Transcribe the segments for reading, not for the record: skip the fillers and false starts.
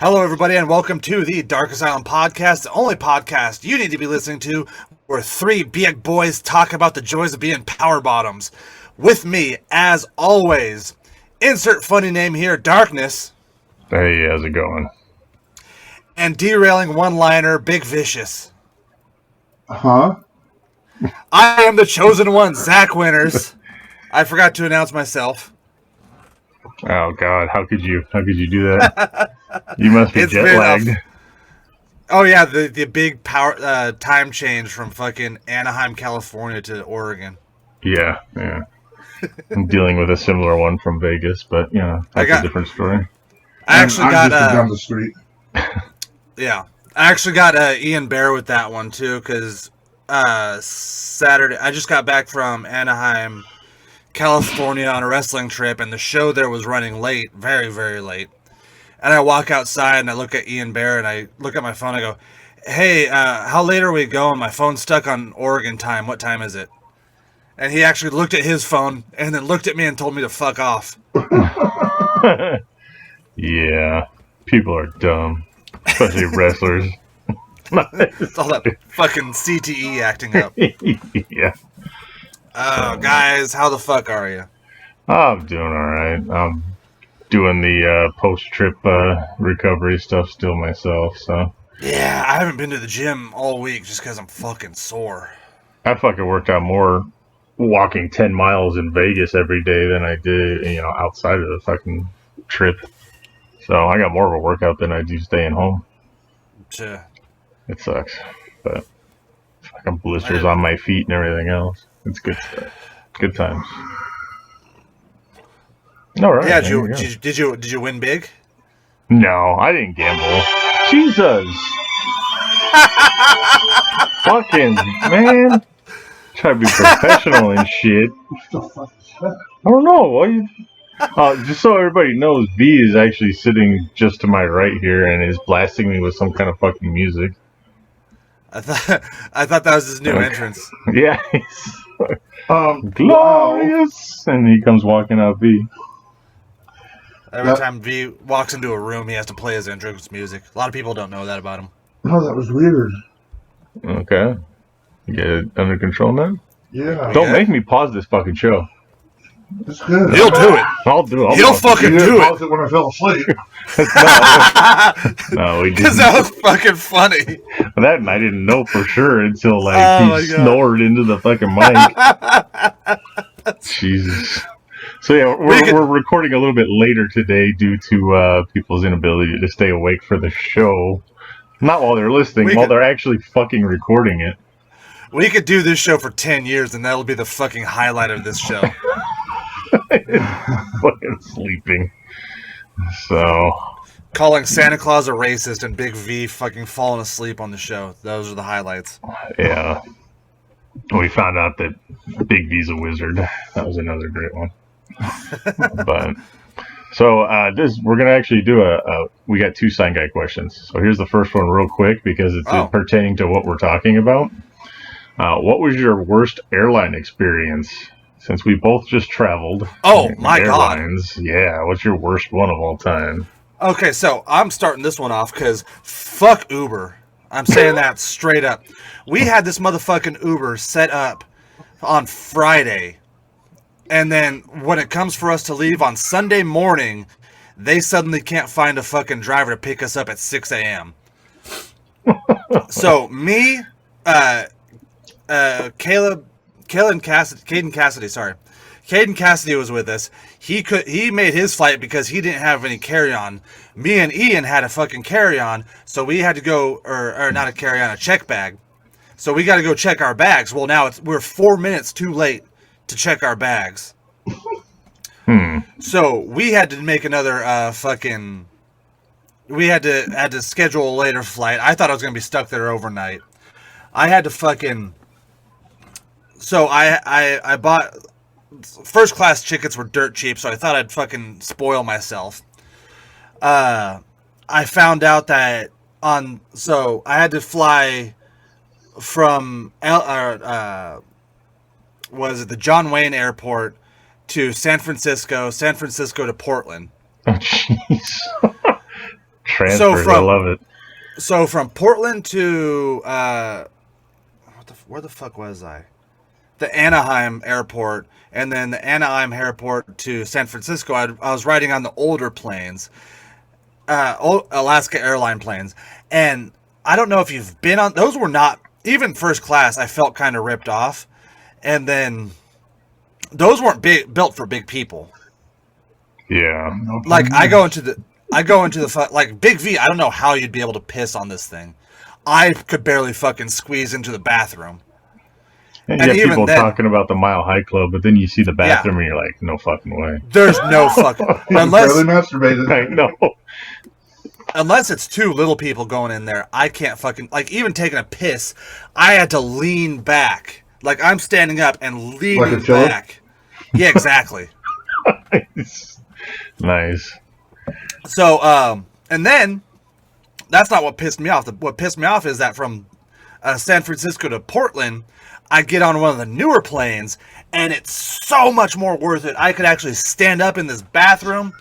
Hello, everybody, and welcome to the Dark Asylum Podcast, the only podcast you need to be listening to where three big boys talk about the joys of being power bottoms. With me, as always, insert funny name here, Darkness. Hey, how's it going? And derailing one-liner, Big Vicious. Huh? I am the chosen one, Zack Winners. I forgot to announce myself. Oh God, how could you do that? You must be jet lagged. Oh yeah, the big power time change from fucking Anaheim, California to Oregon. Yeah. I'm dealing with a similar one from Vegas, but that's a different story. I actually got just down the street. Yeah, I actually got Ian Bear with that one too, because Saturday I just got back from Anaheim, California on a wrestling trip, and the show there was running late, very, very late. And I walk outside and I look at Ian Bear and I look at my phone. I go, "Hey, how late are we going? My phone's stuck on Oregon time. What time is it?" And he actually looked at his phone and then looked at me and told me to fuck off. Yeah, people are dumb, especially wrestlers. It's all that fucking CTE acting up. Yeah. Oh, guys, how the fuck are you? I'm doing all right. I'm doing the post-trip recovery stuff still myself, so. Yeah, I haven't been to the gym all week just because I'm fucking sore. I fucking worked out more walking 10 miles in Vegas every day than I did, outside of the fucking trip. So I got more of a workout than I do staying home. Sure. It sucks, but fucking blisters on my feet and everything else. It's good stuff. Good times. All right. Yeah, did you win big? No, I didn't gamble. Jesus. Fucking man. Try to be professional and shit. What the fuck is that? I don't know. Why just so everybody knows, B is actually sitting just to my right here and is blasting me with some kind of fucking music. I thought that was his new entrance. Yeah. Glorious! Wow. And he comes walking out B. Every time V walks into a room, he has to play his entrance music. A lot of people don't know that about him. No, that was weird. Okay. You get it under control now? Yeah. Don't make me pause this fucking show. It's good. He'll do it. I'll do it. He'll fucking do it. When I fell asleep. No, we didn't. Because that was fucking funny. That I didn't know for sure until he snored into the fucking mic. Jesus. So yeah, we're recording a little bit later today due to people's inability to stay awake for the show. Not while they're listening, while they're actually fucking recording it. We could do this show for 10 years and that'll be the fucking highlight of this show. Fucking sleeping. So calling Santa Claus a racist and Big V fucking falling asleep on the show. Those are the highlights. Yeah. We found out that Big V's a wizard. That was another great one. But so we're gonna actually do we got two sign guy questions. So here's the first one real quick because it's pertaining to what we're talking about. What was your worst airline experience? Since we both just traveled. Oh my airlines, God! Yeah, what's your worst one of all time? Okay, so I'm starting this one off because fuck Uber. I'm saying that straight up. We had this motherfucking Uber set up on Friday. And then when it comes for us to leave on Sunday morning, they suddenly can't find a fucking driver to pick us up at 6 a.m. So me, Caden Cassidy was with us. He made his flight because he didn't have any carry-on. Me and Ian had a fucking carry-on, so we had to go, or not a carry-on, a check bag. So we got to go check our bags. Well, now we're 4 minutes too late to check our bags. So we had to make another we had to schedule a later flight. I thought I was going to be stuck there overnight. I had to fucking... So I bought... First class tickets were dirt cheap, so I thought I'd fucking spoil myself. I found out that so I had to fly from the John Wayne Airport to San Francisco to Portland. Oh, jeez. transfers. I love it. So from Portland to where the fuck was I? The Anaheim airport, and then the Anaheim airport to San Francisco. I was riding on the older planes, Alaska airline planes, and I don't know if you've been on those. Were not even first class. I felt kind of ripped off, and then those weren't built for big people. Yeah, like I go into the like Big V. I don't know how you'd be able to piss on this thing. I could barely fucking squeeze into the bathroom. And you have people talking about the Mile High Club, but then you see the bathroom and you're like, no fucking way. There's no fucking unless barely masturbated. I know. Unless it's two little people going in there, I can't fucking like even taking a piss. I had to lean back, like I'm standing up and leaning back. Yeah, exactly. Nice. So, and then that's not what pissed me off. What pissed me off is that from San Francisco to Portland, I get on one of the newer planes, and it's so much more worth it. I could actually stand up in this bathroom.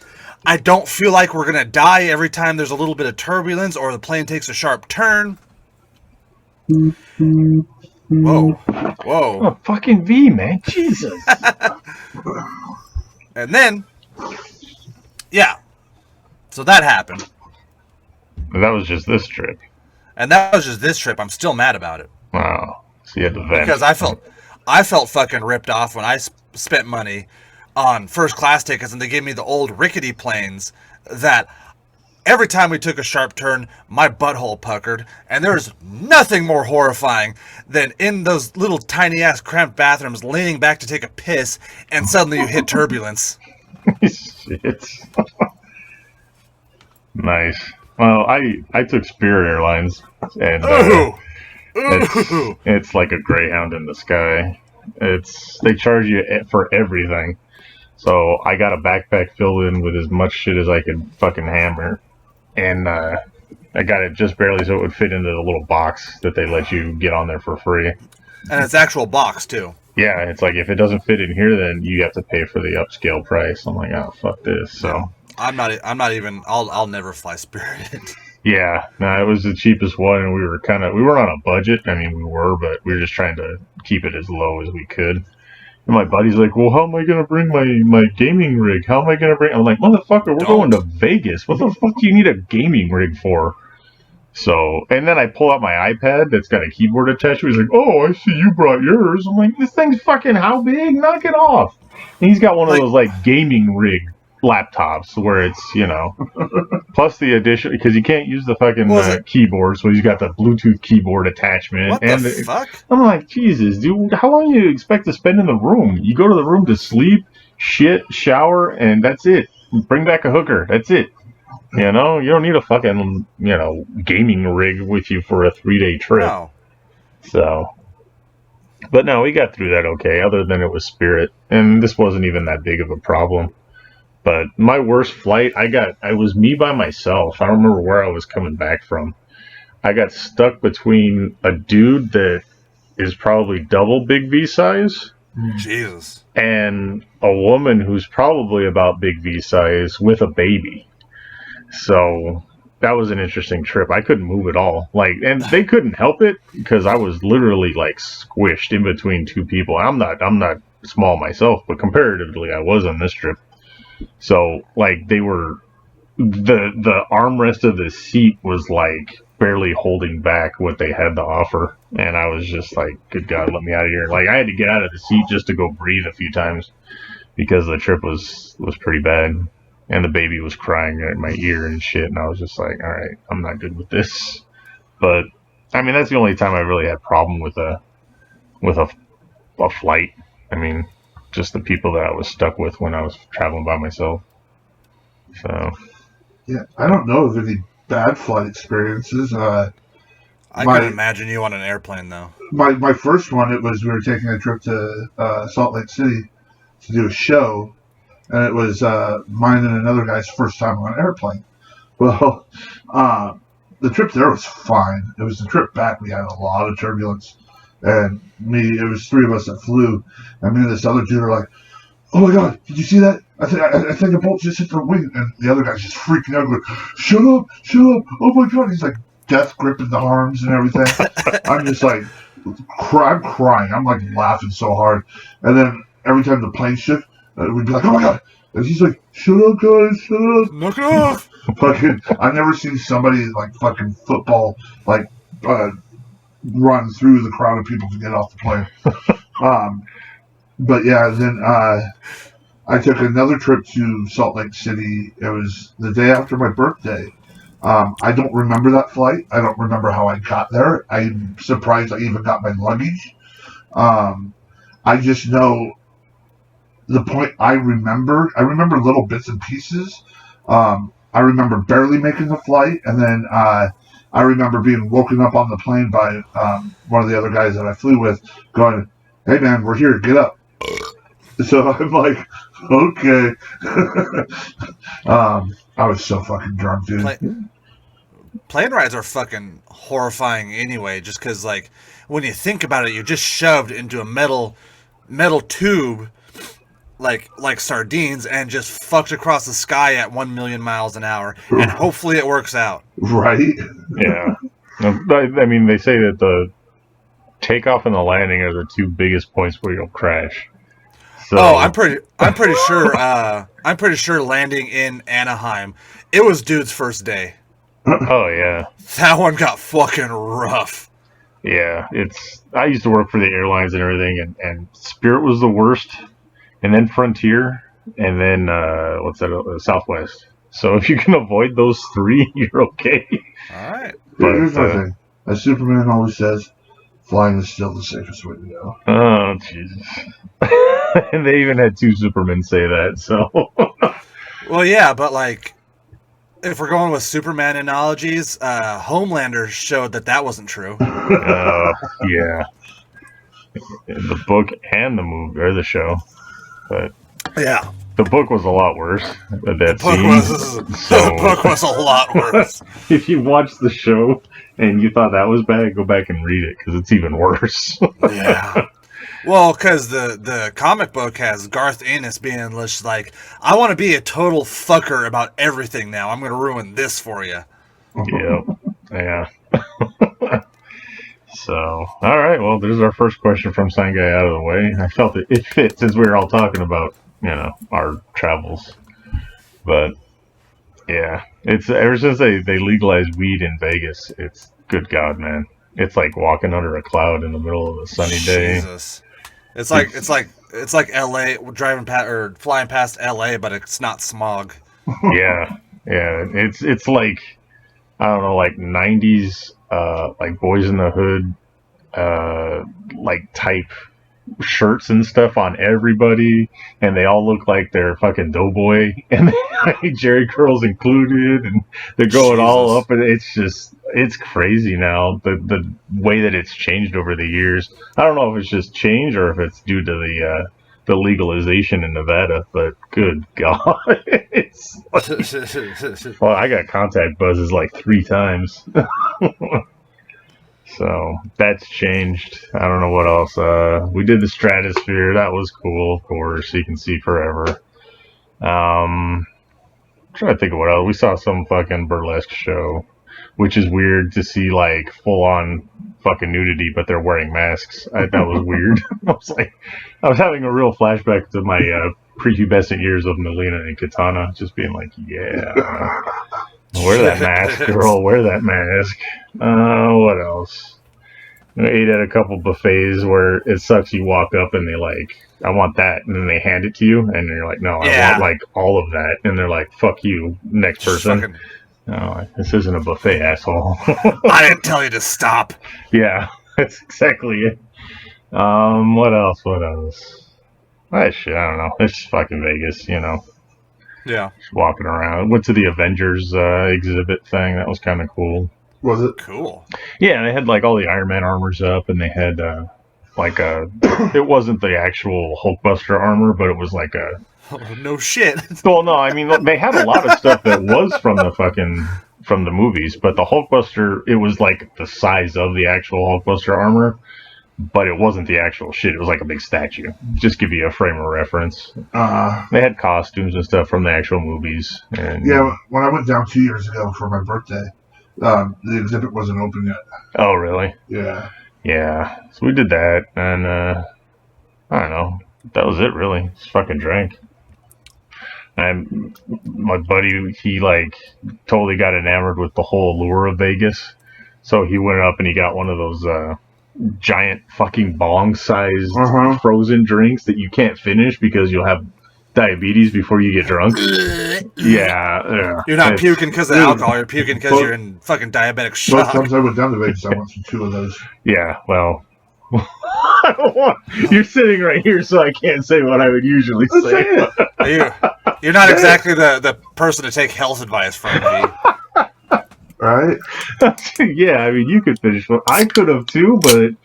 I don't feel like we're going to die every time there's a little bit of turbulence or the plane takes a sharp turn. Whoa. Oh, fucking V, man. Jesus. And then, yeah. So that happened. That was just this trip. And that was just this trip. I'm still mad about it. Wow. So you had to vent. Because I felt fucking ripped off when I spent money on first class tickets and they gave me the old rickety planes that every time we took a sharp turn, my butthole puckered. And there's nothing more horrifying than in those little tiny ass cramped bathrooms leaning back to take a piss and suddenly you hit turbulence. Shit. Nice. Well, I took Spirit Airlines and it's like a Greyhound in the sky. They charge you for everything. So I got a backpack filled in with as much shit as I could fucking hammer. And I got it just barely so it would fit into the little box that they let you get on there for free. And it's actual box too. Yeah, it's like if it doesn't fit in here, then you have to pay for the upscale price. I'm like, oh, fuck this. So I'm not even. I'll never fly Spirit. Yeah, no, it was the cheapest one, and we were on a budget. I mean, we were, but we were just trying to keep it as low as we could. And my buddy's like, well, how am I going to bring my gaming rig? How am I going to bring... I'm like, motherfucker, we're going to Vegas. What the fuck do you need a gaming rig for? So, and then I pull out my iPad that's got a keyboard attached to it. He's like, oh, I see you brought yours. I'm like, this thing's fucking how big? Knock it off. And he's got one of those, like, gaming rig laptops where it's, plus the addition, because you can't use the fucking keyboard, so he's got the Bluetooth keyboard attachment. What and the fuck? I'm like, Jesus, dude, how long do you expect to spend in the room? You go to the room to sleep, shit, shower, and that's it. Bring back a hooker. That's it. You don't need a fucking, gaming rig with you for a 3-day trip. No. So, but no, we got through that okay, other than it was Spirit, and this wasn't even that big of a problem. But my worst flight, I was me by myself. I don't remember where I was coming back from. I got stuck between a dude that is probably double Big V size. Jesus. And a woman who's probably about Big V size with a baby. So that was an interesting trip. I couldn't move at all. And they couldn't help it because I was literally squished in between two people. I'm not small myself, but comparatively I was on this trip. So, they were, the armrest of the seat was, barely holding back what they had to offer. And I was just like, good God, let me out of here. I had to get out of the seat just to go breathe a few times because the trip was pretty bad. And the baby was crying in my ear and shit. And I was just like, all right, I'm not good with this. But, I mean, that's the only time I really had problem with a flight. I mean... just the people that I was stuck with when I was traveling by myself. So, yeah, I don't know of any bad flight experiences. I couldn't imagine you on an airplane though. My first one, we were taking a trip to Salt Lake City to do a show, and it was mine and another guy's first time on an airplane. Well, the trip there was fine. It was the trip back we had a lot of turbulence. And it was three of us that flew. And me and this other dude are like, oh my God, did you see that? I think a bolt just hit the wing, and the other guy's just freaking out, going, shut up, oh my god, he's like death gripping the arms and everything. I'm just like, I'm crying, I'm like laughing so hard, and then every time the plane shift, we'd be like, oh my god, and he's like, shut up guys, shut up. Knock it off. Fucking, I've never seen somebody like fucking football, like, run through the crowd of people to get off the plane. But yeah, then I took another trip to Salt Lake City. It was the day after my birthday. I don't remember that flight. I don't remember how I got there. I'm surprised I even got my luggage. I just know the point I remember little bits and pieces. I remember barely making the flight, and then I remember being woken up on the plane by one of the other guys that I flew with going, hey man, we're here, get up. So I'm like, okay. I was so fucking drunk, dude. Plane rides are fucking horrifying anyway, just because, like, when you think about it, you're just shoved into a metal tube like sardines and just fucked across the sky at 1 million miles an hour, and hopefully it works out. Right? Yeah. I mean, they say that the takeoff and the landing are the two biggest points where you'll crash. So, I'm pretty sure landing in Anaheim, it was dude's first day. Oh yeah, that one got fucking rough. Yeah, I used to work for the airlines and everything, and Spirit was the worst, and then Frontier, and then Southwest. So if you can avoid those three, you're okay. All right. But here's my thing. As Superman always says, flying is still the safest way to go. Oh Jesus. And they even had two Supermen say that, so. Well, yeah, but like, if we're going with Superman analogies, Homelander showed that wasn't true. Yeah. The book and the movie, or the show. But yeah. The book was a lot worse. The book was a lot worse. If you watched the show and you thought that was bad, go back and read it, because it's even worse. Yeah. Well, because the comic book has Garth Ennis being just like, I want to be a total fucker about everything now. I'm going to ruin this for you. Yeah. So, all right. Well, there's our first question from Sign Guy out of the way. I felt it fit since we were all talking about, our travels. But, yeah. It's ever since they legalized weed in Vegas, it's, good God, man. It's like walking under a cloud in the middle of a sunny day. Jesus. It's like LA flying past LA, but it's not smog. Yeah. It's like, I don't know, like 90s, like Boys in the Hood, like type shirts and stuff on everybody, and they all look like they're fucking Doughboy, and Jerry curls included, and they're going all up, and it's crazy now, the way that it's changed over the years. I don't know if it's just change or if it's due to the legalization in Nevada, but good God. It's like, well, I got contact buzzes like 3 times. So that's changed. I don't know what else. We did the Stratosphere. That was cool, of course. You can see forever. I'm trying to think of what else. We saw some fucking burlesque show, which is weird to see, like, full-on fucking nudity, but they're wearing masks. That was weird. I was having a real flashback to my prepubescent years of Melina and Katana, just being like, yeah. Wear that mask, girl. Wear that mask. What else? I ate at a couple buffets where it sucks. You walk up and they like, I want that, and then they hand it to you, and you're like, no, I want like all of that, and they're like, fuck you, next person. No, this isn't a buffet, asshole. I didn't tell you to stop. Yeah, that's exactly it. What else? Shit, I don't know. It's just fucking Vegas, Yeah. Just walking around. Went to the Avengers exhibit thing. That was kind of cool. Was it? Cool. Yeah, they had like all the Iron Man armors up, and they had it wasn't the actual Hulkbuster armor, but it was like a... Oh, no shit. Well, no, I mean, they had a lot of stuff that was from the movies, but the Hulkbuster, it was like the size of the actual Hulkbuster armor. but it wasn't the actual shit. It was like a big statue. Just give you a frame of reference. They had costumes and stuff from the actual movies. And yeah, when I went down 2 years ago for my birthday, the exhibit wasn't open yet. Oh, really? Yeah. Yeah. So we did that, and I don't know. That was it, really. Just fucking drank. And my buddy, he like totally got enamored with the whole allure of Vegas. So he went up and he got one of those giant fucking bong-sized frozen drinks that you can't finish because you'll have diabetes before you get drunk. Yeah. You're not puking because of alcohol. You're puking because you're in fucking diabetic shock. Most times I went down to Vegas, I went through 2 of those. Yeah, well... I don't want... You're sitting right here, so I can't say what I would usually say. You're not exactly the person to take health advice from, me. Right? Yeah, I mean, you could finish one. I could have too, but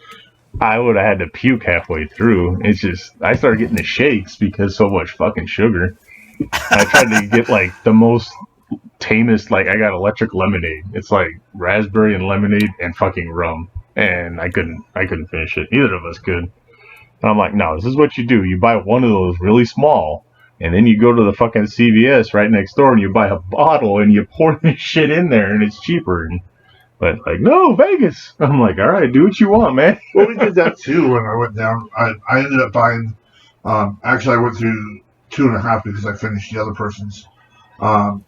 I would have had to puke halfway through. It's just, I started getting the shakes because so much fucking sugar. I tried to get like the most tamest, like I got electric lemonade. It's like raspberry and lemonade and fucking rum. And I couldn't finish it. Neither of us could. And I'm like, no, this is what you do. You buy one of those really small, and then you go to the fucking CVS right next door and you buy a bottle and you pour this shit in there and it's cheaper. But like, no, Vegas. I'm like, all right, do what you want, man. Well, we did that too when I went down. I ended up buying, actually I went through 2.5 because I finished the other person's. But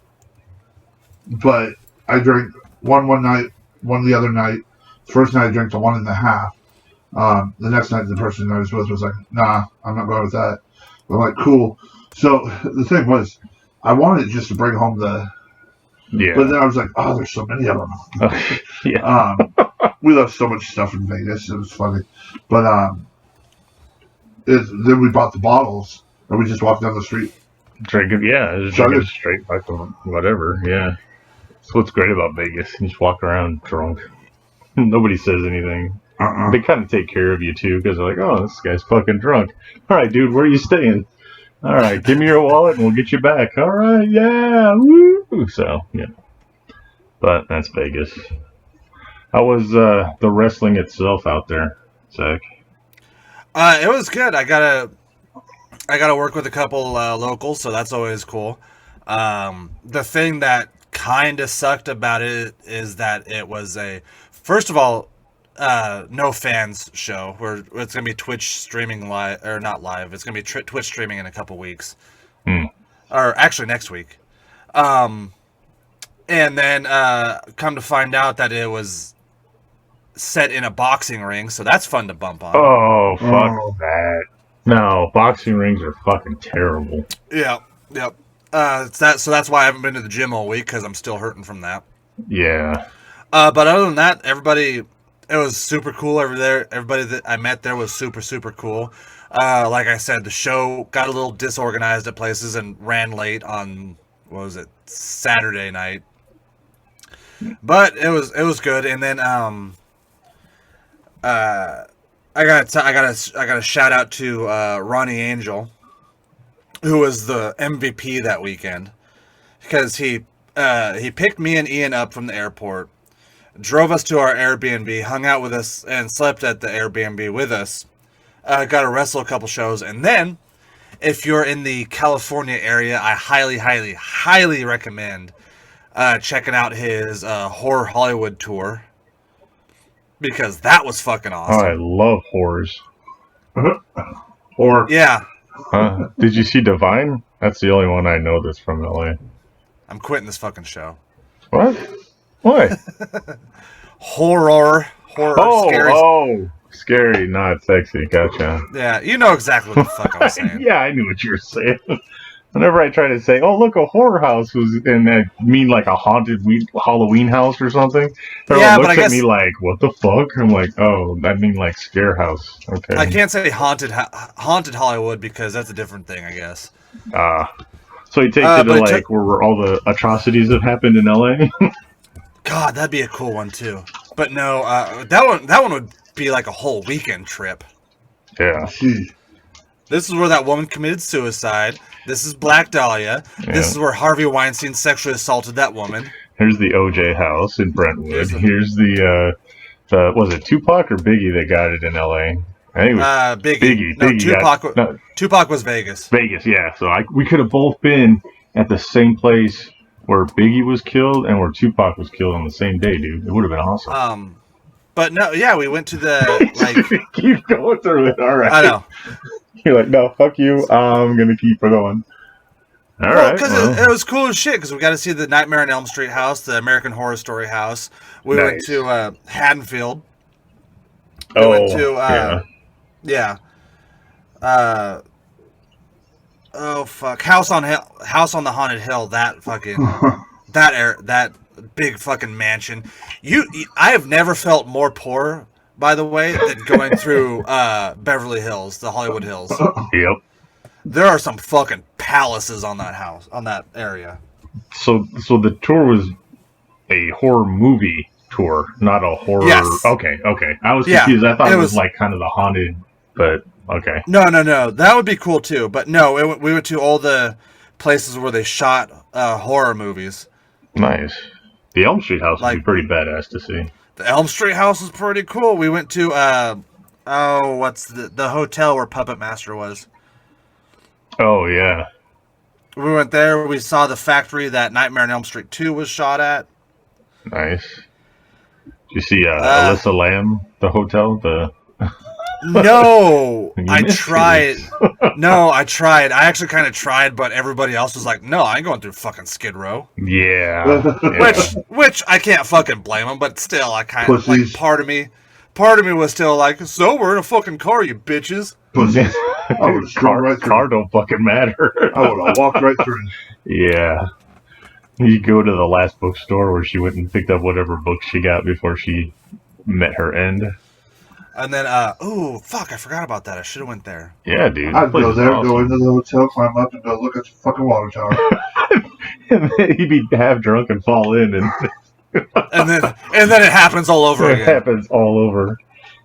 I drank one night, one the other night. First night I drank the 1.5. The next night the person I was with was like, nah, I'm not going with that. I'm like, cool. So the thing was, I wanted just to bring home Yeah. But then I was like, oh, there's so many of them. Yeah. We left so much stuff in Vegas. It was funny. But then we bought the bottles and we just walked down the street. Drinking, yeah. Just drinking straight back to whatever, yeah. That's what's great about Vegas. You just walk around drunk. Nobody says anything. They kind of take care of you, too, because they're like, oh, this guy's fucking drunk. All right, dude, where are you staying? All right, give me your wallet and we'll get you back. All right, yeah, woo. So, yeah. But that's Vegas. How was the wrestling itself out there, Zach? It was good. I gotta work with a couple locals, so that's always cool. The thing that kind of sucked about it is that it was first of all, no fans show. It's gonna be Twitch streaming live, or not live. It's gonna be Twitch streaming in a couple weeks, or actually next week. And then come to find out that it was set in a boxing ring, so that's fun to bump on. Oh, fuck that! No, boxing rings are fucking terrible. Yep. So that's why I haven't been to the gym all week because I'm still hurting from that. Yeah. But other than that, it was super cool over there. Everybody that I met there was super, super cool. Like I said, the show got a little disorganized at places and ran late on, Saturday night. But it was good. And then I got a shout out to Ronnie Angel, who was the MVP that weekend, because he picked me and Ian up from the airport, drove us to our Airbnb, hung out with us, and slept at the Airbnb with us. Got to wrestle a couple shows, and then, if you're in the California area, I highly, highly, highly recommend checking out his Horror Hollywood tour, because that was fucking awesome. Oh, I love horrors. Or yeah. Did you see Divine? That's the only one I know that's from LA. I'm quitting this fucking show. What? Why? Horror, scary. Oh, scary, not sexy. Gotcha. Yeah, you know exactly what the fuck I was saying. Yeah, I knew what you were saying. Whenever I try to say, "Oh, look, a horror house," and I mean like a haunted Halloween house or something, everyone looks at me like, "What the fuck?" I'm like, "Oh, I mean like scare house." Okay. I can't say haunted Hollywood because that's a different thing, I guess. So you take it to like where all the atrocities have happened in LA. God, that'd be a cool one too. But no, that one would be like a whole weekend trip. Yeah. This is where that woman committed suicide. This is Black Dahlia. Yeah. This is where Harvey Weinstein sexually assaulted that woman. Here's the OJ house in Brentwood. Here's the Was it Tupac or Biggie that got it in L.A.? I think it was Biggie. No, Biggie Tupac was Vegas. Vegas, yeah. So we could have both been at the same place where Biggie was killed and where Tupac was killed on the same day, dude. It would have been awesome. But no, yeah, we went to the keep going through it. All right. I know. You're like, no, fuck you. I'm gonna keep going. All right. Because it was cool as shit. Because we got to see the Nightmare on Elm Street house, the American Horror Story house. We went to Haddonfield. We went to oh fuck, House on the Haunted Hill. That fucking that big fucking mansion. I have never felt more poor, by the way, than going through Beverly Hills, the Hollywood Hills. Yep. There are some fucking palaces on that area. So the tour was a horror movie tour, not a horror. Yes. Okay. I was confused. I thought it was like kind of the haunted, but okay. No. That would be cool too. But no, we went to all the places where they shot horror movies. Nice. The Elm Street house would be pretty badass to see. The Elm Street house is pretty cool. We went to what's the hotel where Puppet Master was. Oh yeah. We went there. We saw the factory that Nightmare on Elm Street 2 was shot at. Nice. Did you see Alyssa Lamb, the hotel? No, I tried. I tried. I actually kind of tried, but everybody else was like, "No, I ain't going through fucking Skid Row." Yeah. Which I can't fucking blame them, but still, I kind of like part of me was still like, "So we're in a fucking car, you bitches." Car don't fucking matter. I would have walked right through. Yeah. You go to the last bookstore where she went and picked up whatever book she got before she met her end. And then, I forgot about that. I should have went there. Yeah, dude. I'd go there, go into the hotel, climb up, and go look at the fucking water tower. And then he'd be half drunk and fall in, and and then it happens all over again. It happens all over.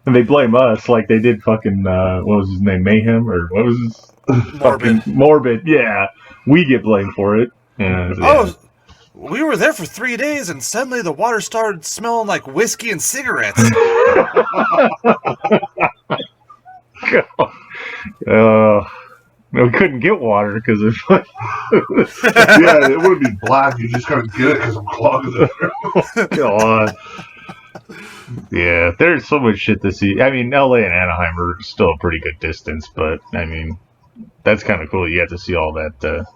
And they blame us like they did fucking, what was his name, Mayhem? Or what was his? Morbid, yeah. We get blamed for it. Yeah. We were there for 3 days, and suddenly the water started smelling like whiskey and cigarettes. We couldn't get water because of... Yeah, it would be black. You just gotta get it because I'm clogged there. God. Yeah, there's so much shit to see. I mean, LA and Anaheim are still a pretty good distance, but I mean, that's kind of cool. You have to see all that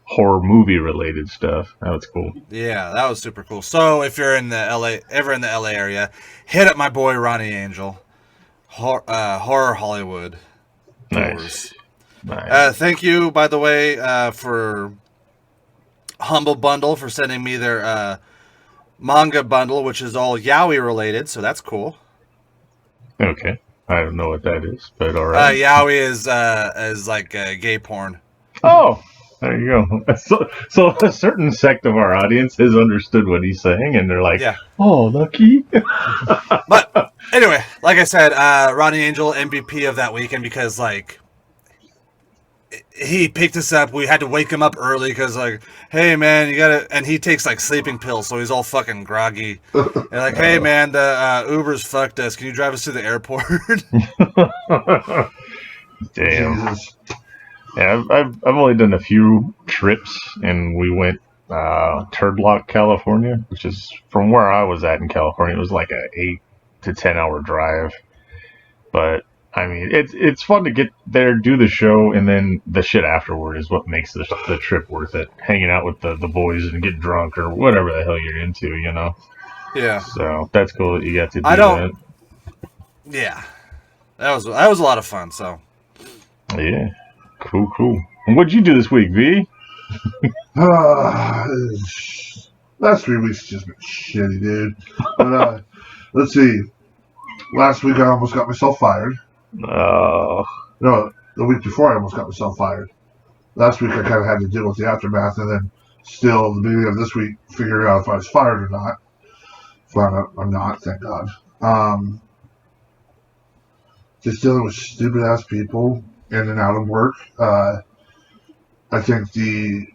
horror movie related stuff. That was cool. Yeah, that was super cool. So if you're in the ever in the LA area, hit up my boy Ronnie Angel, Horror Hollywood. Nice. Thank you, by the way, for Humble Bundle for sending me their manga bundle, which is all yaoi related, so that's cool. Okay, I don't know what that is, but all right. Yaoi is like gay porn. Oh, there you go. So a certain sect of our audience has understood what he's saying, and they're like, "Oh, lucky." But anyway, like I said, Ronnie Angel MVP of that weekend because like he picked us up. We had to wake him up early because like, hey man, you gotta. And he takes like sleeping pills, so he's all fucking groggy. And like, hey man, the Uber's fucked us. Can you drive us to the airport? Damn. Jesus. Yeah, I've only done a few trips, and we went Turd Lock, California, which is from where I was at in California. It was like a 8 to 10 hour drive, but I mean, it's fun to get there, do the show, and then the shit afterward is what makes the trip worth it. Hanging out with the boys and get drunk or whatever the hell you're into, you know? Yeah. So that's cool that you got to do that. Yeah. That was a lot of fun, so. Yeah. Cool. And what'd you do this week, V? Last 3 weeks has just been shitty, dude. But let's see. Last week I almost got myself fired. Oh. No, the week before I almost got myself fired. Last week I kind of had to deal with the aftermath, and then still the beginning of this week figuring out if I was fired or not. Found out I'm not, thank God. Just dealing with stupid ass people in and out of work. I think the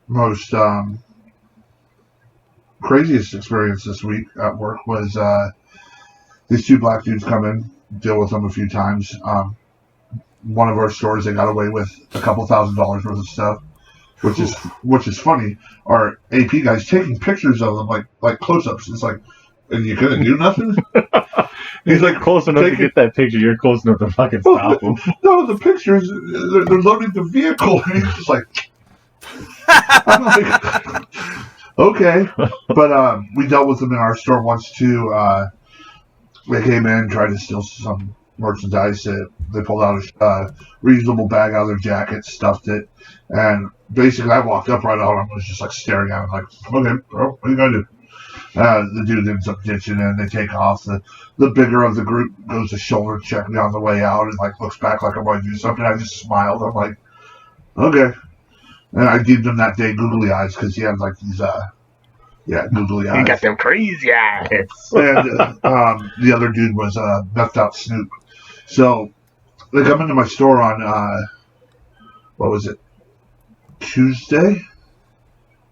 most craziest experience this week at work was these two black dudes come in, deal with them a few times. One of our stores, they got away with a couple $1,000s worth of stuff, which is funny. Our AP guy's taking pictures of them like close-ups. It's like, and you couldn't do nothing. He's like close enough to get that picture. You're close enough to fucking stop him. No, the pictures, they're loading the vehicle, and he's just like, I'm like, okay. But we dealt with them in our store once too. They came in, tried to steal some merchandise. They pulled out a reasonable bag out of their jacket, stuffed it, and basically I walked up right on them and was just like staring at them like, okay, bro, what are you going to do? The dude ends up ditching and they take off. The bigger of the group goes to shoulder check me on the way out and like looks back like I'm going to do something. I just smiled. I'm like, okay. And I gave him that day googly eyes because he had like these googly eyes. You got them crazy eyes. And the other dude was methed out Snoop. So they come into my store on what was it? Tuesday?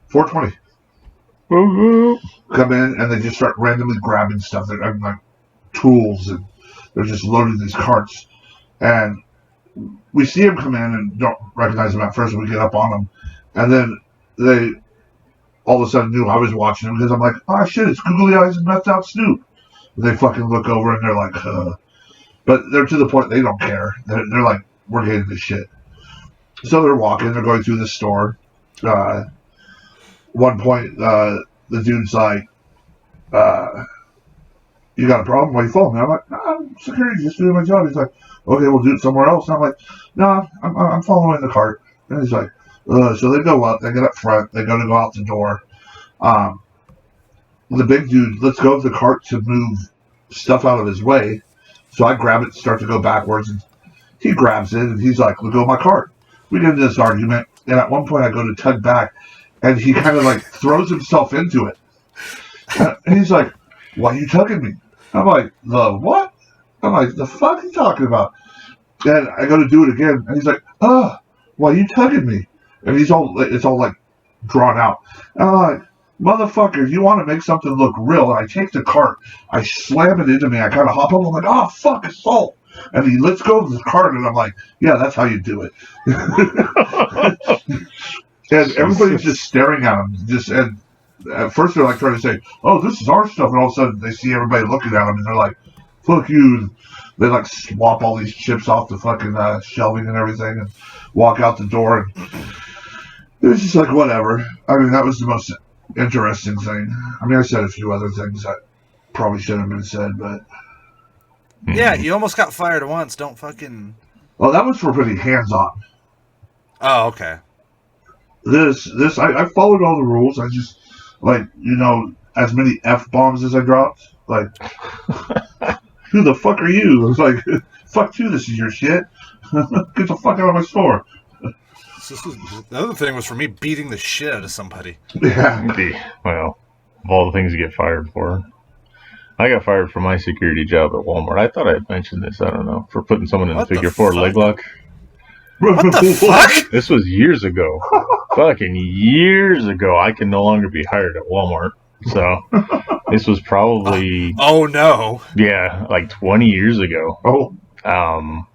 420. Come in and they just start randomly grabbing stuff. They're having like tools and they're just loading these carts. And we see them come in and don't recognize them at first when we get up on them. And then they all of a sudden knew I was watching them because I'm like, oh shit, it's googly eyes and methed out Snoop. And they fucking look over and they're like, But they're to the point they don't care. They're like, we're getting this shit. So they're walking, they're going through the store. One point, the dude's like, you got a problem? Why are you following me? I'm like, nah, I'm security, just doing my job. He's like, okay, we'll do it somewhere else. And I'm like, no, I'm following the cart. And he's like, so they go up, they get up front, they go out the door. The big dude lets go of the cart to move stuff out of his way. So I grab it and start to go backwards. And he grabs it and he's like, let go of my cart. We get into this argument. And at one point I go to tug back. And he kind of like throws himself into it. And he's like, why are you tugging me? I'm like, the what? I'm like, the fuck are you talking about? And I go to do it again. And he's like, why are you tugging me? And it's all like drawn out. And I'm like, motherfucker, you want to make something look real. And I take the cart. I slam it into me. I kind of hop up. I'm like, oh, fuck, assault. And he lets go of the cart. And I'm like, yeah, that's how you do it. And everybody's just staring at him. And at first they're like trying to say, oh, this is our stuff. And all of a sudden they see everybody looking at them and they're like, fuck you. And they like swap all these chips off the fucking shelving and everything and walk out the door. And it was just like, whatever. I mean, that was the most interesting thing. I mean, I said a few other things that probably shouldn't have been said, but. Yeah, you almost got fired once. Don't fucking. Well, that was for pretty hands on. Oh, okay. I followed all the rules. I just, like, as many F-bombs as I dropped. Like, who the fuck are you? I was like, fuck you, this is your shit. Get the fuck out of my store. The other thing was for me beating the shit out of somebody. Yeah. Well, of all the things you get fired for. I got fired for my security job at Walmart. I thought I had mentioned this, I don't know, for putting someone in the figure 4 leg lock. What the fuck? This was years ago. Fucking years ago. I can no longer be hired at Walmart. So, this was probably... oh, no. Yeah, like 20 years ago. Oh.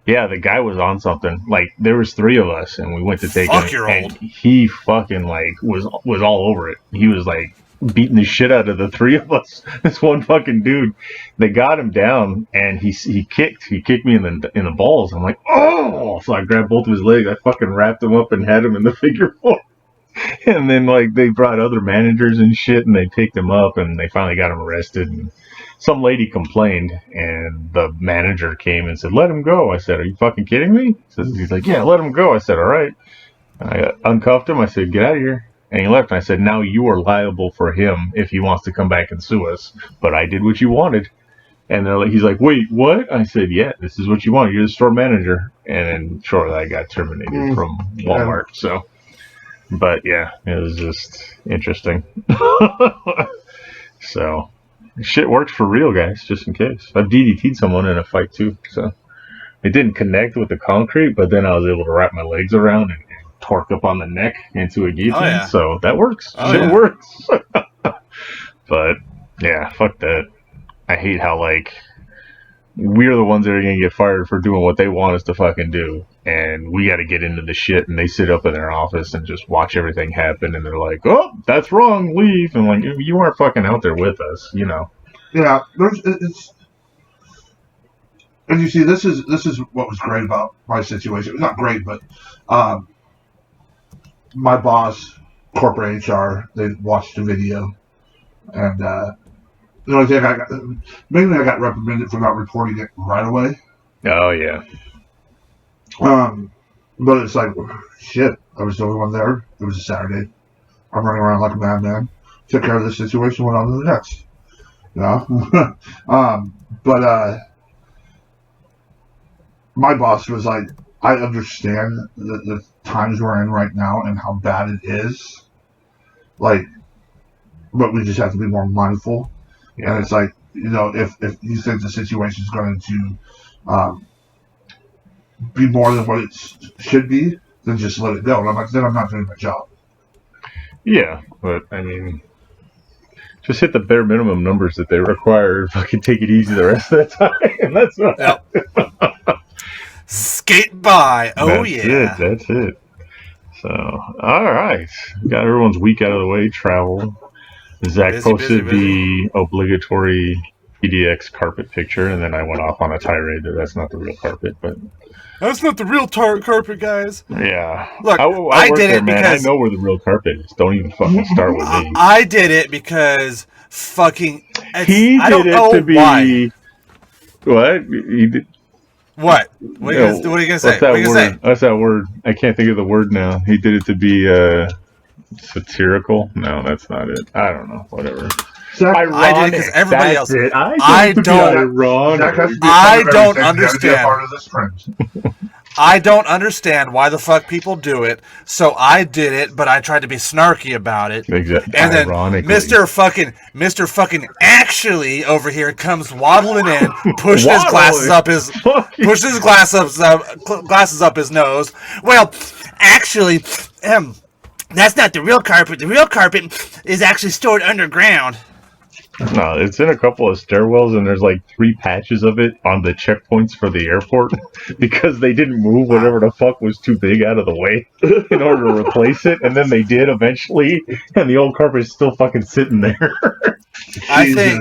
Yeah, the guy was on something. Like, there was 3 of us, and we went to take Fuck, him. you're and old. he fucking, like, was all over it. He was, like, beating the shit out of the 3 of us. This one fucking dude. They got him down, and he kicked me in the balls. I'm like, oh! So I grabbed both of his legs. I fucking wrapped him up and had him in the figure 4. And then, like, they brought other managers and shit, and they picked him up, and they finally got him arrested. And some lady complained, and the manager came and said, let him go. I said, are you fucking kidding me? He's like, yeah, let him go. I said, all right. And I uncuffed him. I said, get out of here. And he left. And I said, now you are liable for him if he wants to come back and sue us. But I did what you wanted. And he's like, wait, what? I said, yeah, this is what you want. You're the store manager. And then shortly I got terminated from Walmart. So, but yeah, it was just interesting. So, shit works for real, guys, just in case. I've DDT'd someone in a fight too. So, it didn't connect with the concrete, but then I was able to wrap my legs around and torque up on the neck into a guillotine. Oh, yeah. So that works. Shit works. But, yeah, fuck that. I hate how, like, we're the ones that are going to get fired for doing what they want us to fucking do. And we got to get into the shit, and they sit up in their office and just watch everything happen, and they're like, oh, that's wrong, leave. And like, you weren't fucking out there with us, you know. Yeah, and you see, this is what was great about my situation. Not great, but my boss, corporate HR, they watched the video, and the only thing mainly I got reprimanded for not reporting it right away. Oh yeah. But it's like, shit, I was the only one there. It was a Saturday. I'm running around like a madman. Took care of this situation, went on to the next. You know? But my boss was like, I understand the times we're in right now and how bad it is. Like, but we just have to be more mindful. Yeah. And it's like, you know, if you think the situation is going to be more than what it should be, then just let it go. And I'm like, then I'm not doing my job. Yeah, but I mean, just hit the bare minimum numbers that they require. Fucking take it easy the rest of the time. And that's what. Yep. Skate by. Oh, yeah. That's it. So, all right. Got everyone's week out of the way. Travel. Zack posted the obligatory PDX carpet picture, and then I went off on a tirade that that's not the real carpet, but that's not the real carpet, guys. Yeah. Look, I did it because I know where the real carpet is. Don't even fucking start with me. I did it because fucking he did it to be why. What? He did. What? What are you gonna say? What's that word? What's that word? I can't think of the word now. He did it to be satirical? No, that's not it. I don't know. Whatever. Ironic. I did it because everybody else. I don't understand. I don't understand why the fuck people do it. So I did it, but I tried to be snarky about it. Exactly. And then Mr. Fucking actually over here comes waddling in, pushing his glasses up his nose. Well, actually, that's not the real carpet. The real carpet is actually stored underground. No, it's in a couple of stairwells, and there's like 3 patches of it on the checkpoints for the airport because they didn't move whatever the fuck was too big out of the way in order to replace it, and then they did eventually, and the old carpet is still fucking sitting there. I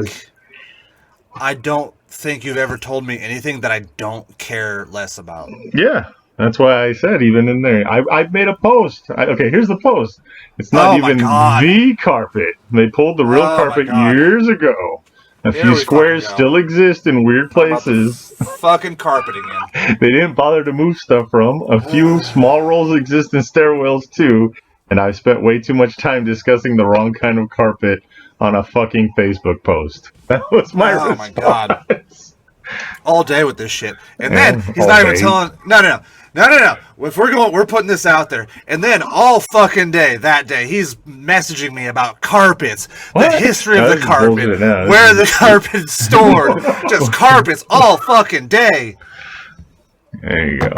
don't think you've ever told me anything that I don't care less about. Yeah. That's why I said even in there. I made a post. Okay, here's the post. It's not even the carpet. They pulled the real carpet years ago. A few squares still exist in weird places. Fucking carpet again. They didn't bother to move stuff from. A few small rolls exist in stairwells too. And I spent way too much time discussing the wrong kind of carpet on a fucking Facebook post. That was my response. My God. All day with this shit. And then he's not even telling... No. If we're putting this out there, and then all fucking day, that day, he's messaging me about carpets, the history of the carpet, where the carpet's stored, just carpets all fucking day. There you go.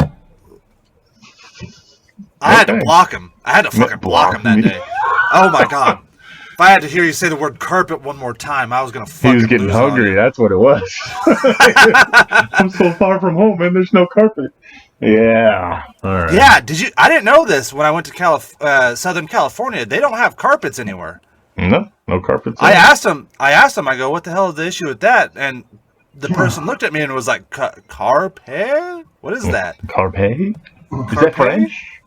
I had to block him. I had to fucking block him that day. Oh my God. If I had to hear you say the word carpet one more time, I was going to fucking He was getting hungry. That's what it was. I'm so far from home, and there's no carpet. Yeah. All right. Yeah. I didn't know this when I went to Southern California. They don't have carpets anywhere. No carpets. I asked him. I go, what the hell is the issue with that? And the person looked at me and was like, carpet? What is that? Carpet? Is that French?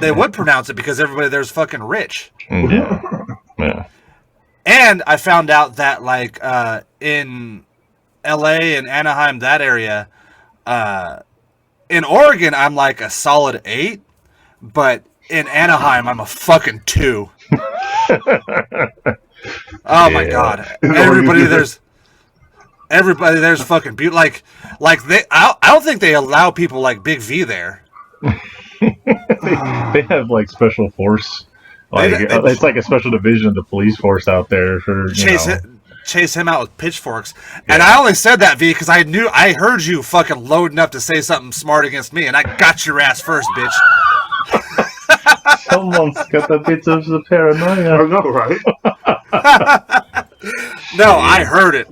They would pronounce it because everybody there's fucking rich. Yeah. And I found out that like in LA and Anaheim, that area, in Oregon I'm like a solid 8, but in Anaheim I'm a fucking 2. Oh my God. Everybody there's fucking beautiful. Like I don't think they allow people like Big V there. They have like special force. It's like a special division of the police force out there for chase him out with pitchforks. Yeah. And I only said that, V, because I heard you fucking loading up to say something smart against me, and I got your ass first, bitch. Someone's got a bit of the paranoia. I know, right? No, I heard it.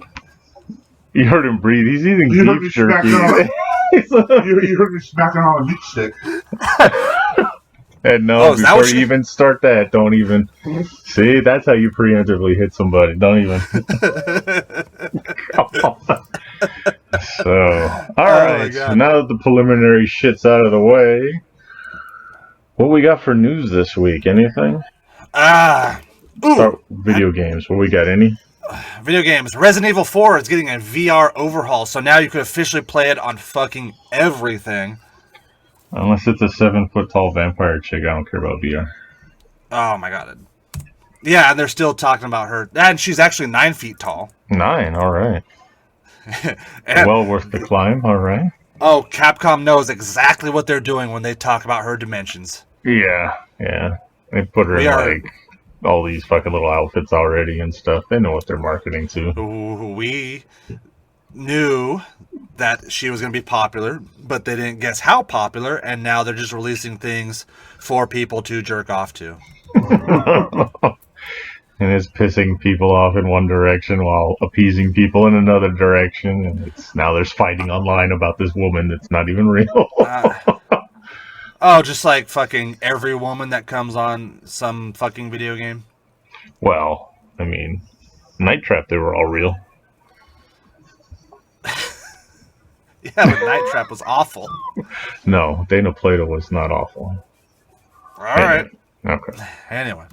You heard him breathe. He's eating You heard me beef jerky. You heard me smacking on a meat stick. And no, before you even start that, don't even. See, that's how you preemptively hit somebody. Don't even. So, alright. So now that the preliminary shit's out of the way, what we got for news this week? Anything? Video games. What we got? Any? Video games. Resident Evil 4 is getting a VR overhaul, so now you can officially play it on fucking everything. Unless it's a 7-foot-tall vampire chick, I don't care about VR. Oh my god. Yeah, and they're still talking about her. And she's actually 9 feet tall. 9, alright. Well worth the climb, alright. Oh, Capcom knows exactly what they're doing when they talk about her dimensions. Yeah. They put her in, like, all these fucking little outfits already and stuff. They know what they're marketing to. We knew that she was going to be popular, but they didn't guess how popular, and now they're just releasing things for people to jerk off to. And it's pissing people off in one direction while appeasing people in another direction, and now there's fighting online about this woman that's not even real. Just like fucking every woman that comes on some fucking video game. Well, I mean, Night Trap, they were all real. Yeah, but Night Trap was awful. No, Dana Plato was not awful. Alright. Okay. Anyway.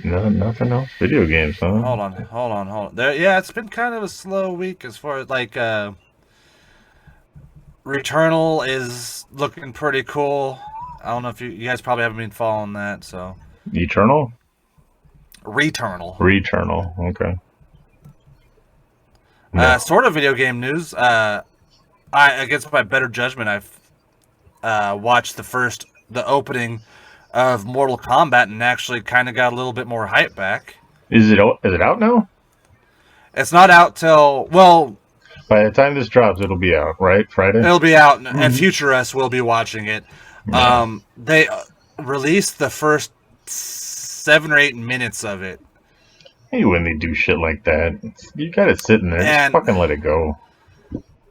Nothing else? Video games, huh? Hold on. It's been kind of a slow week as far as, like, Returnal is looking pretty cool. I don't know if you guys probably haven't been following that, so. Eternal? Returnal, okay. No. Sort of video game news. Against my better judgment, I've watched the opening of Mortal Kombat and actually kind of got a little bit more hype back. Is it out now? It's not out till, well... By the time this drops, it'll be out, right? Friday? It'll be out, and future us will be watching it. Yeah. They released the first 7 or 8 minutes of it. Hey, when they do shit like that, you gotta sit in there and just fucking let it go.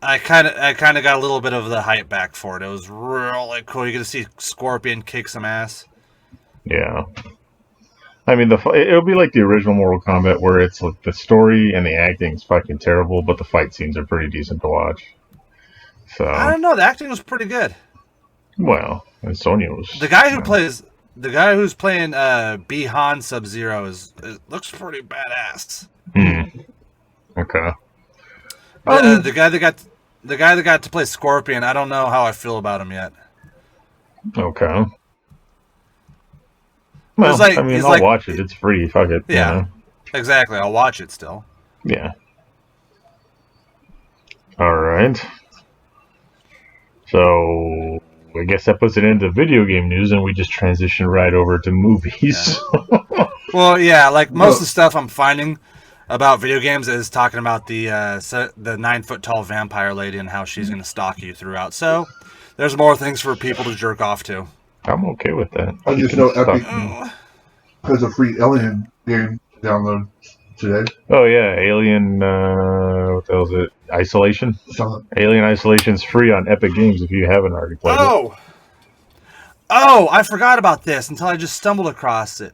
I kind of got a little bit of the hype back for it. It was really cool. You get to see Scorpion kick some ass. Yeah. I mean, it'll be like the original Mortal Kombat, where it's like the story and the acting is fucking terrible, but the fight scenes are pretty decent to watch. So I don't know. The acting was pretty good. Well, and Sonya was the guy who's playing Bi-Han Sub-Zero looks pretty badass. Okay. The guy that got to play Scorpion, I don't know how I feel about him yet. Okay. Well, I'll watch it. It's free. Fuck it. Yeah, you know? Exactly. I'll watch it still. Yeah. All right. So, I guess that puts it into video game news, and we just transition right over to movies. Yeah. Well, yeah, like most of the stuff I'm finding about video games is talking about the 9-foot-tall vampire lady and how she's going to stalk you throughout. So, there's more things for people to jerk off to. I'm okay with that. I just know Epic has a free Alien game download today. Oh yeah, Alien. What the hell is it? Isolation. Alien Isolation's free on Epic Games if you haven't already played it. Oh! I forgot about this until I just stumbled across it.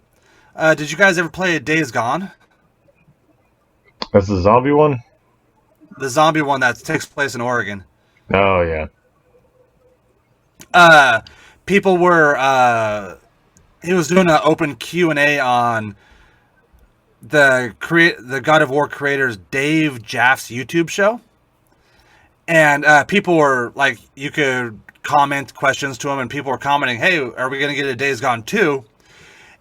Did you guys ever play Days Gone? That's the zombie one. The zombie one that takes place in Oregon. Oh yeah. People were he was doing an open Q&A on the God of War creator's Dave Jaff's YouTube show, and people were like, you could comment questions to him, and people were commenting, "Hey, are we going to get a Days Gone 2?"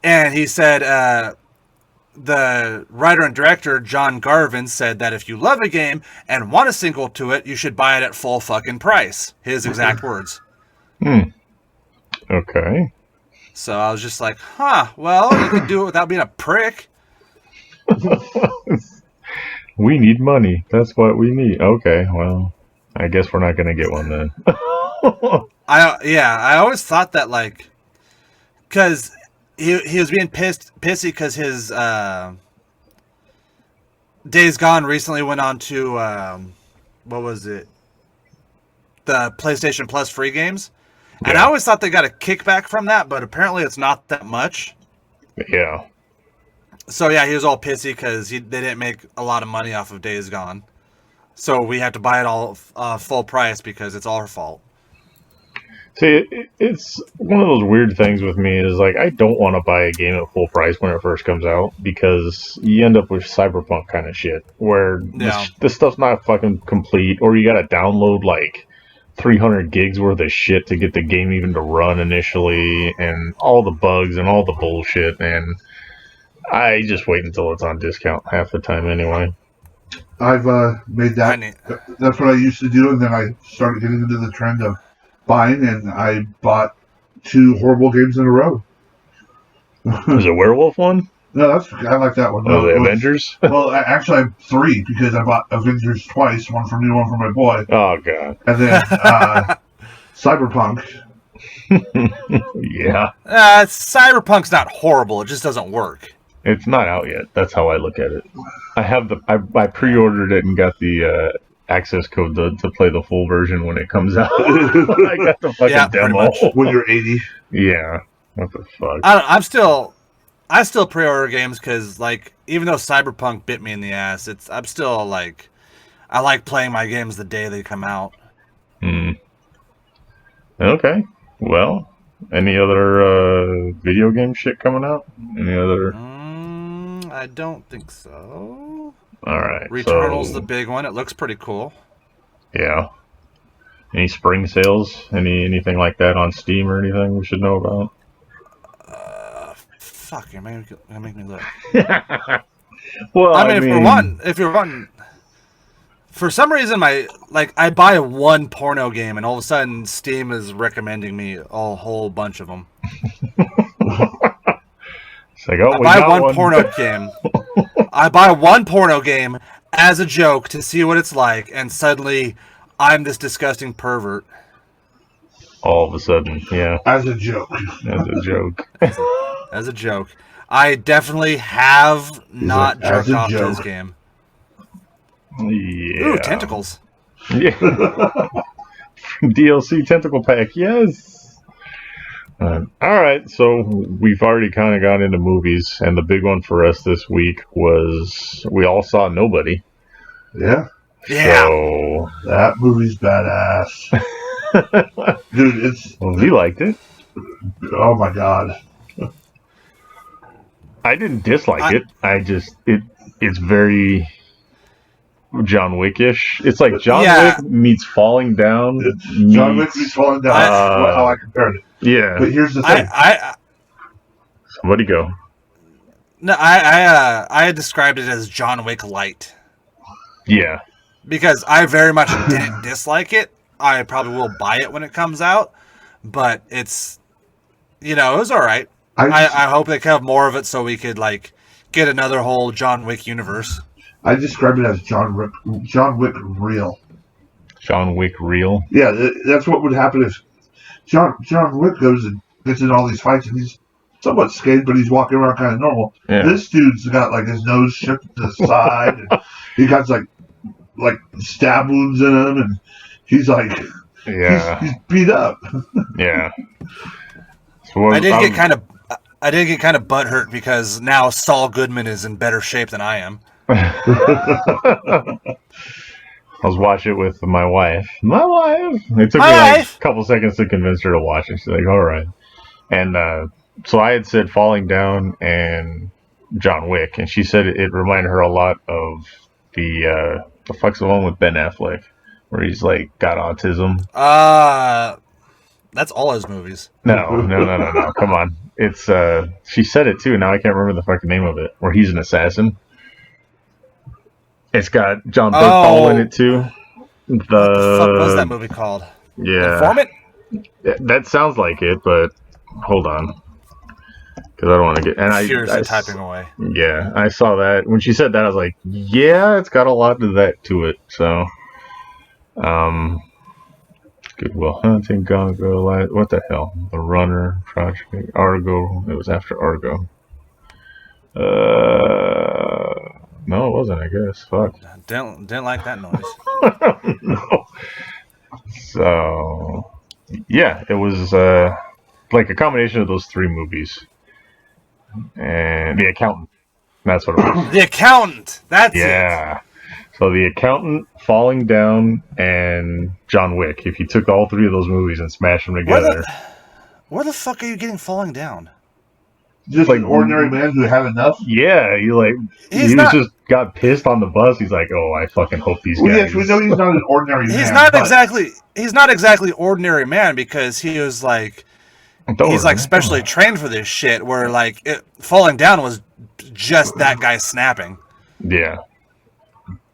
And he said the writer and director John Garvin said that if you love a game and want a sequel to it, you should buy it at full fucking price. His exact words. Okay. So I was just like, well, you could do it without being a prick. We need money. That's what we need. Okay, well, I guess we're not going to get one then. I always thought that, like, because he was being pissy because his Days Gone recently went on to what was it? The PlayStation Plus free games. And I always thought they got a kickback from that, but apparently it's not that much. Yeah. So yeah, he was all pissy because they didn't make a lot of money off of Days Gone. So we have to buy it all full price because it's all our fault. See, it's one of those weird things with me is like I don't want to buy a game at full price when it first comes out because you end up with cyberpunk kind of shit where this stuff's not fucking complete, or you got to download like 300 gigs worth of shit to get the game even to run initially, and all the bugs and all the bullshit, and I just wait until it's on discount half the time anyway. I've made that. That's what I used to do, and then I started getting into the trend of buying, and I bought 2 horrible games in a row. Was it a werewolf one? No, I like that one. No, the Avengers? Well, actually, I have 3 because I bought Avengers twice, one for me, one for my boy. Oh, God. And then Cyberpunk. Yeah. Cyberpunk's not horrible. It just doesn't work. It's not out yet. That's how I look at it. I pre-ordered it and got the access code to play the full version when it comes out. I got the fucking demo. When you're 80. Yeah. What the fuck? I still pre-order games because, like, even though Cyberpunk bit me in the ass, I'm still like, I like playing my games the day they come out. Okay. Well, any other video game shit coming out? Any other? I don't think so. All right. Returnal's the big one. It looks pretty cool. Yeah. Any spring sales? Anything like that on Steam or anything we should know about? Fuck, you're gonna make me look. Well, I mean, if you're wanting, for some reason, I buy one porno game, and all of a sudden, Steam is recommending me a whole bunch of them. It's like, oh, I buy one porno game. I buy one porno game as a joke to see what it's like, and suddenly, I'm this disgusting pervert. All of a sudden, yeah. As a joke. As a joke. As a joke. I definitely have not jerked off to this game. Yeah. Ooh, tentacles. Yeah. DLC tentacle pack, yes. All right, so we've already kind of got into movies, and the big one for us this week was we all saw Nobody. Yeah. Yeah. So that movie's badass. Dude, he liked it. Oh my god. I didn't dislike it. It's very John Wick-ish. It's like John Wick meets Falling Down. John Wick meets Falling Down. That's how I compared it. Yeah. But here's the thing. Somebody go. No, I described it as John Wick light. Yeah. Because I very much didn't dislike it. I probably will buy it when it comes out. But it's, it was all right. I hope they have more of it so we could, get another whole John Wick universe. I describe it as John Wick real. John Wick real? Yeah, that's what would happen if John Wick goes and gets in all these fights and he's somewhat scared, but he's walking around kind of normal. Yeah. This dude's got, his nose shifted to the side, and he got, stab wounds in him, and he's, he's beat up. Yeah. So I did get kind of butthurt because now Saul Goodman is in better shape than I am. I was watching it with my wife. It took me a couple seconds to convince her to watch it. She's like, all right. And so I had said Falling Down and John Wick, and she said it reminded her a lot of the fuck's the one with Ben Affleck, where he's got autism. That's all his movies. No. Come on. It's she said it too. Now I can't remember the fucking name of it. Where he's an assassin. It's got John Bernthal in it too. What the fuck was that movie called? Yeah. Informant? That sounds like it, but hold on. Because I don't want to get... And Furiously typing away. Yeah, I saw that. When she said that, I was like, yeah, it's got a lot to it. So, Good Will Hunting, Gone Girl, what the hell? The Runner, Project Argo. It was after Argo. No, it wasn't. I guess. Fuck. Didn't like that noise. No. So, yeah, it was like a combination of those three movies, and The Accountant. That's what it was. The Accountant. That's it. Yeah. So The Accountant, Falling Down, and John Wick. If you took all three of those movies and smashed them together. Where the fuck are you getting Falling Down? Just like an ordinary man who had enough? Yeah, just got pissed on the bus. He's like, oh, I fucking hope these guys... Yes, we know he's not an ordinary man. He's not exactly ordinary man because he was like... He's like specially trained for this shit where like Falling Down was just that guy snapping. Yeah.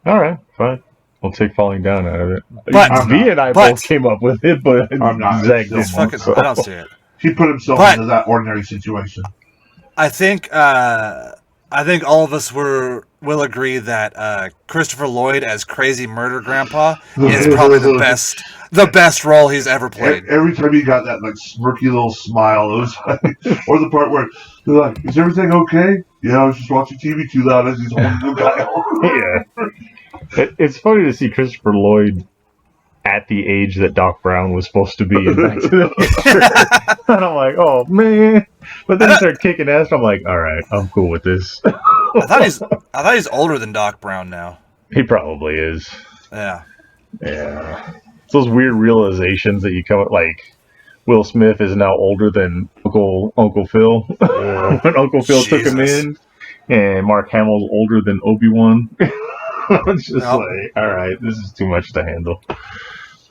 All right, fine. We'll take Falling Down out of it. But V and I both came up with it, but I'm not. Zack didn't. I don't see it. He put himself into that ordinary situation. I think all of us will agree that Christopher Lloyd as Crazy Murder Grandpa is probably the best role he's ever played. Every time he got that like smirky little smile, it was like, or the part where they're like, "Is everything okay?" Yeah, I was just watching TV too loud as he's holding the guy. Yeah, it's funny to see Christopher Lloyd at the age that Doc Brown was supposed to be in Back to the Future. And I'm like, oh man. But then he started kicking ass, and I'm like, all right, I'm cool with this. I thought he's older than Doc Brown now. He probably is. Yeah. Yeah. It's those weird realizations that you come with, like Will Smith is now older than Uncle Phil. When Uncle Phil took him in, and Mark Hamill's older than Obi-Wan. It's just like, all right, this is too much to handle.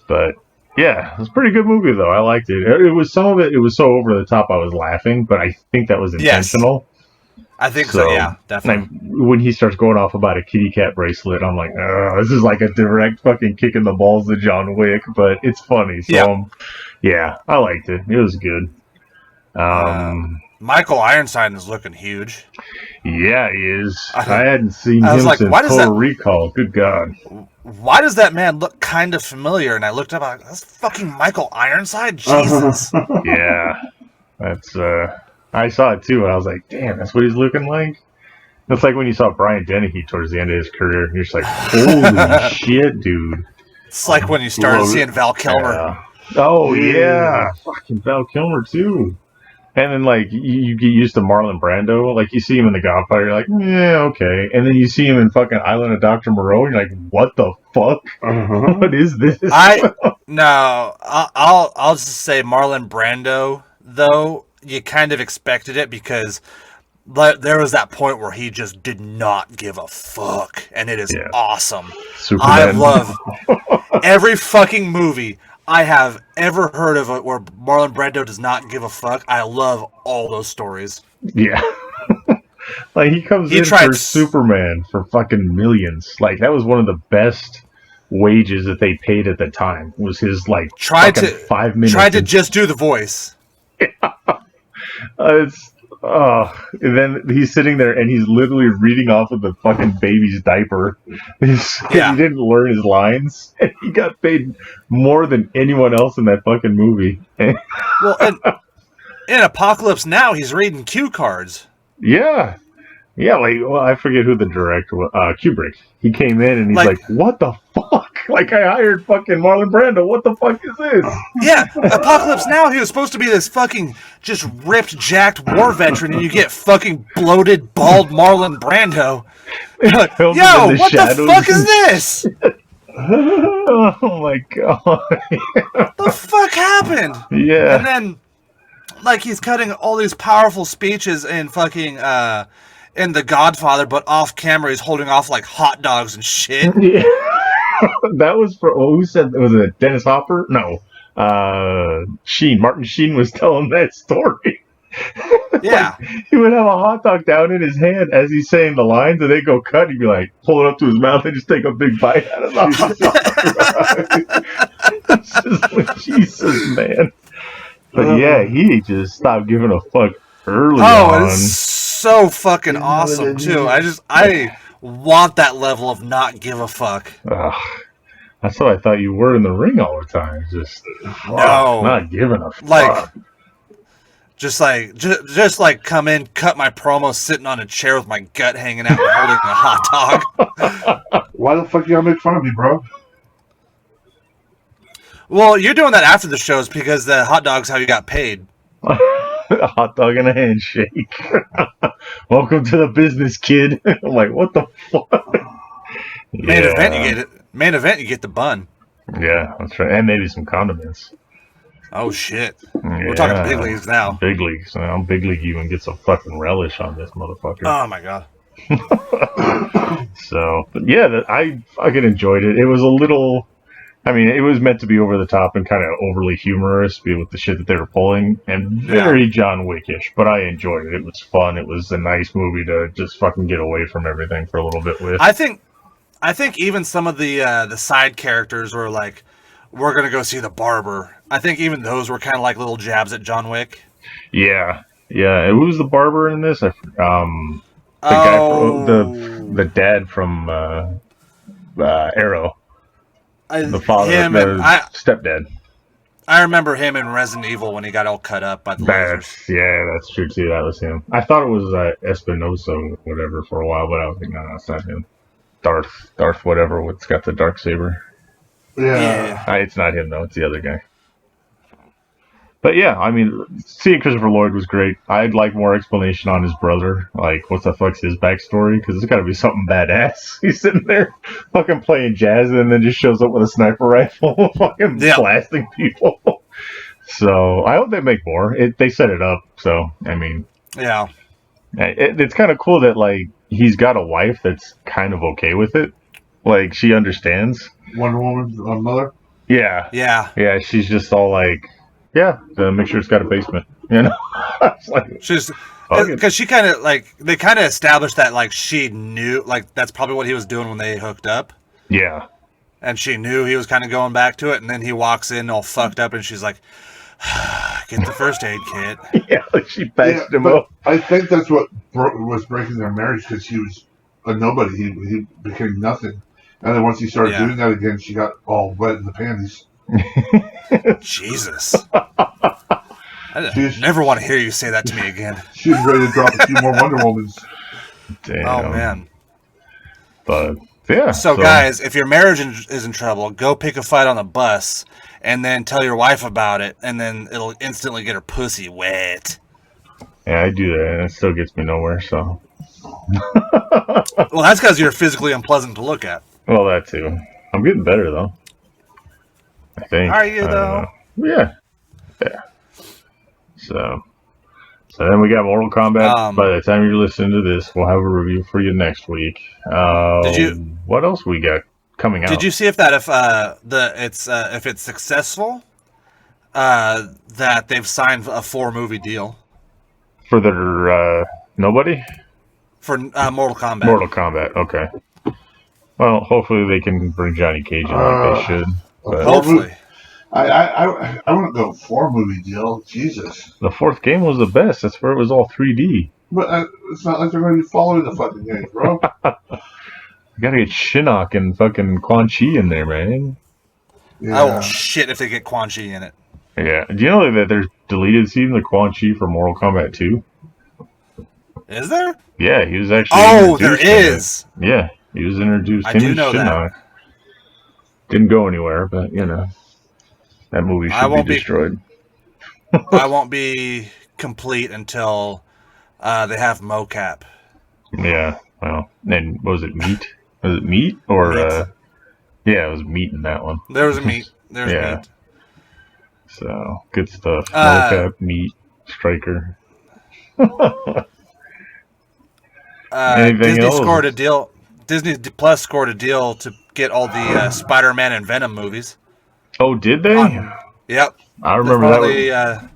But yeah, it was a pretty good movie though. I liked it. It was some of it. It was so over the top. I was laughing, but I think that was intentional. Yes. I think so. Yeah, definitely. When he starts going off about a kitty cat bracelet, I'm like, this is like a direct fucking kick in the balls to John Wick, but it's funny. So yeah, I liked it. It was good. Michael Ironside is looking huge. Yeah, he is. I hadn't seen him since Total Recall. Good God. Why does that man look kind of familiar? And I looked up, I'm like, that's fucking Michael Ironside? Jesus. Yeah. That's, I saw it too, and I was like, damn, that's what he's looking like? That's like when you saw Brian Dennehy towards the end of his career. You're just like, holy shit, dude. It's like when you started seeing Val Kilmer. Yeah. Oh, yeah. Fucking Val Kilmer, too. And then, like, you get used to Marlon Brando. Like, you see him in The Godfather, you're like, yeah, okay. And then you see him in fucking Island of Dr. Moreau, and you're like, what the fuck? What is this? I'll just say Marlon Brando, though, you kind of expected it because there was that point where he just did not give a fuck, and it is awesome. Superman. I love every fucking movie I have ever heard of it where Marlon Brando does not give a fuck. I love all those stories. Yeah. Like, he comes in for Superman for fucking millions. Like, that was one of the best wages that they paid at the time, was his, like, 5 minutes. Tried to just do the voice. Yeah. And then he's sitting there and he's literally reading off of the fucking baby's diaper. He didn't learn his lines. And he got paid more than anyone else in that fucking movie. Well, in Apocalypse Now, he's reading cue cards. Yeah. Yeah, I forget who the director was. Kubrick. He came in and he's like, what the fuck? Like, I hired fucking Marlon Brando. What the fuck is this? Yeah, Apocalypse Now, he was supposed to be this fucking just ripped, jacked war veteran, and you get fucking bloated, bald Marlon Brando. Like, yo, what the fuck is this? Oh my god. What the fuck happened? Yeah. And then, like, he's cutting all these powerful speeches in fucking, in The Godfather, but off camera he's holding off, like, hot dogs and shit. Yeah. That was for, who said, was it Dennis Hopper? No. Sheen. Martin Sheen was telling that story. Yeah. Like, he would have a hot dog down in his hand as he's saying the lines, and they go cut, he'd be like, pull it up to his mouth and just take a big bite out of the hot dog. It's just like, Jesus, man. But yeah, he just stopped giving a fuck early on. Oh, it's so fucking awesome, too. I want that level of not give a fuck. I That's what I thought you were in the ring all the time. Just No. not giving a fuck. Like, just like come in, cut my promo sitting on a chair with my gut hanging out and holding a hot dog. Why the fuck you gotta make fun of me, bro? Well, you're doing that after the shows because the hot dog's how you got paid. A hot dog and a handshake. Welcome to the business, kid. I'm like, what the fuck? Main event, you get it. Main event, you get the bun. Yeah, that's right. And maybe some condiments. Oh shit. Yeah. We're talking big leagues now. Big leagues. I'm big league even get some fucking relish on this motherfucker. Oh my god. So, but yeah, I fucking enjoyed it. It was a little. I mean, it was meant to be over the top and kind of overly humorous with the shit that they were pulling, and very John Wickish. But I enjoyed it. It was fun. It was a nice movie to just fucking get away from everything for a little bit with. I think even some of the side characters were like, "We're gonna go see the barber." I think even those were kind of like little jabs at John Wick. Yeah. Who was the barber in this? The guy from, the dad from Arrow. The father, stepdad. I remember him in Resident Evil when he got all cut up by the lasers. Yeah, that's true too. That was him. I thought it was Espinosa or whatever for a while, but I was like, no, that's not him. Darth whatever, what's got the dark saber. Yeah. It's not him though. It's the other guy. But yeah, I mean, seeing Christopher Lloyd was great. I'd like more explanation on his brother. Like, what the fuck's his backstory? Because there's got to be something badass. He's sitting there fucking playing jazz and then just shows up with a sniper rifle fucking blasting people. So, I hope they make more. They set it up, so, I mean. Yeah. It's kind of cool that, like, he's got a wife that's kind of okay with it. Like, she understands. Wonder Woman's mother? Yeah. Yeah, she's just all like... Yeah, to make sure it's got a basement. You know, she's because she kind of like they kind of established that like she knew like that's probably what he was doing when they hooked up. Yeah, and she knew he was kind of going back to it, and then he walks in all fucked up, and she's like, "Get the first aid kit." Yeah, like she patched him up. I think that's what was breaking their marriage because he was a nobody. He became nothing, and then once he started doing that again, she got all wet in the panties. Jesus. I never want to hear you say that to me again. She was ready to drop a few more Wonder Womans. Damn. Oh, man. But, yeah. So, guys, if your marriage is in trouble, go pick a fight on the bus and then tell your wife about it, and then it'll instantly get her pussy wet. Yeah, I do that, and it still gets me nowhere, so. Well, that's because you're physically unpleasant to look at. Well, that too. I'm getting better, though. I think. Are you, though? Yeah. So then we got Mortal Kombat. By the time you're listening to this, we'll have a review for you next week. What else we got coming out? Did you see if it's successful? That they've signed a 4-movie deal for their nobody for Mortal Kombat. Mortal Kombat. Okay. Well, hopefully they can bring Johnny Cage in like they should. But hopefully. I want to go 4-movie deal. Jesus. The 4th game was the best. That's where it was all 3D. But it's not like they're going to be following the fucking game, bro. You gotta get Shinnok and fucking Quan Chi in there, man. Yeah. Oh, shit if they get Quan Chi in it. Yeah. Do you know that there's deleted scene of Quan Chi for Mortal Kombat 2? Is there? Yeah, he was actually there is. Yeah, he was introduced. I do know Shinnok. that. Didn't go anywhere, but, you know. That movie should be destroyed. I won't be complete until they have mocap. Yeah, well, and was it meat? Was it meat or? Meat. Yeah, it was meat in that one. There was meat. There's meat. So good stuff. Mocap, meat, Striker. Disney else? Scored a deal. Disney Plus scored a deal to get all the Spider-Man and Venom movies. Oh, did they? Yep. I remember that.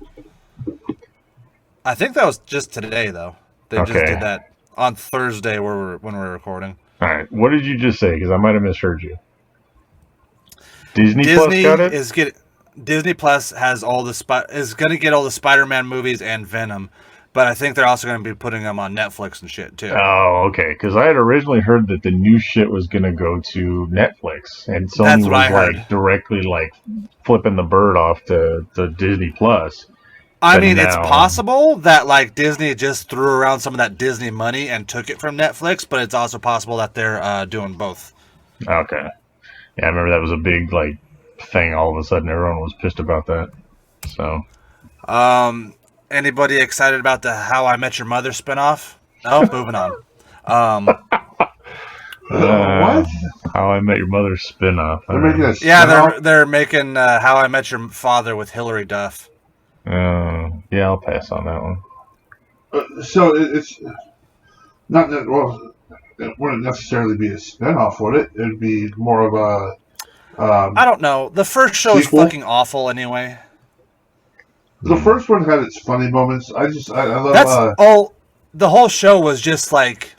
I think that was just today, though. They just did that on Thursday when we're recording. All right. What did you just say? Because I might have misheard you. Disney Plus got it? Disney Plus has is going to get all the Spider-Man movies and Venom, But I think they're also going to be putting them on Netflix and shit too. Oh, okay. Because I had originally heard that the new shit was going to go to Netflix, and Sony That's what was I heard. like directly like flipping the bird off to Disney Plus. I But mean, it's now- possible that like Disney just threw around some of that Disney money and took it from Netflix, but it's also possible that they're doing both. Okay. Yeah, I remember that was a big like thing. All of a sudden, everyone was pissed about that. So. Anybody excited about the How I Met Your Mother spinoff? Oh, moving on. What? How I Met Your Mother spinoff. They're making a Yeah, spin-off? they're making How I Met Your Father with Hilary Duff. Yeah, I'll pass on that one. So it's not that, well, it wouldn't necessarily be a spin-off, would it? It'd be more of a... I don't know. The first show is Sequel? fucking awful anyway. The first one had its funny moments. I love That's all. The whole show was just like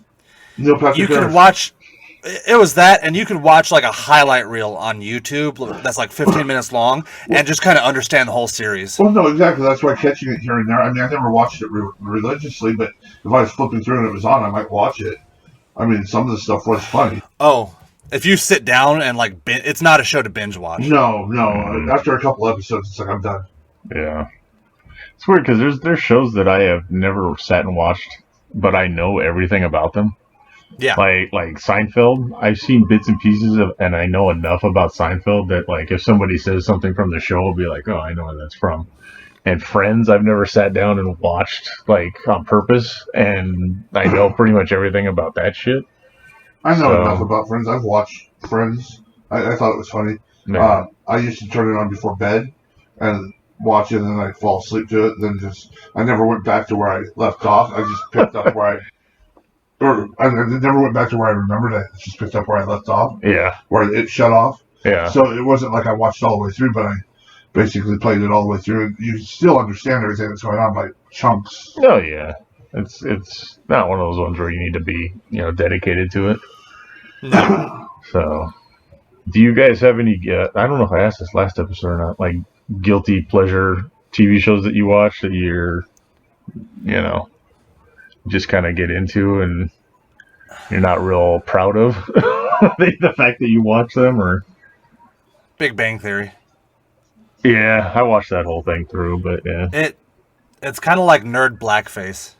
Neil Patrick you could Harris. watch. It was that, and you could watch like a highlight reel on YouTube that's like 15 minutes long, and just kind of understand the whole series. Well, no, exactly. That's why catching it here and there. I mean, I never watched it religiously, but if I was flipping through and it was on, I might watch it. I mean, some of the stuff was funny. Oh, if you sit down and like, it's not a show to binge watch. No. After a couple episodes, it's like, I'm done. Yeah. It's weird because there's shows that I have never sat and watched, but I know everything about them. Yeah. Like Seinfeld, I've seen bits and pieces of, and I know enough about Seinfeld that like if somebody says something from the show, I'll be like, oh, I know where that's from. And Friends, I've never sat down and watched like on purpose, and I know pretty much everything about that shit. I know enough about Friends. I've watched Friends. I thought it was funny. Yeah. I used to turn it on before bed and watch it, and then I'd fall asleep to it. Then I never went back to where I left off. I just picked up where I never went back to where I remembered. I just picked up where I left off. Yeah. Where it shut off. Yeah. So it wasn't like I watched all the way through, but I basically played it all the way through. And you still understand everything that's going on by chunks. Oh yeah. It's not one of those ones where you need to be, dedicated to it. No. So, do you guys have any? I don't know if I asked this last episode or not. Like guilty pleasure TV shows that you watch that you're, just kind of get into and you're not real proud of the fact that you watch them, or Big Bang Theory. Yeah, I watched that whole thing through, but yeah. It's kind of like nerd blackface.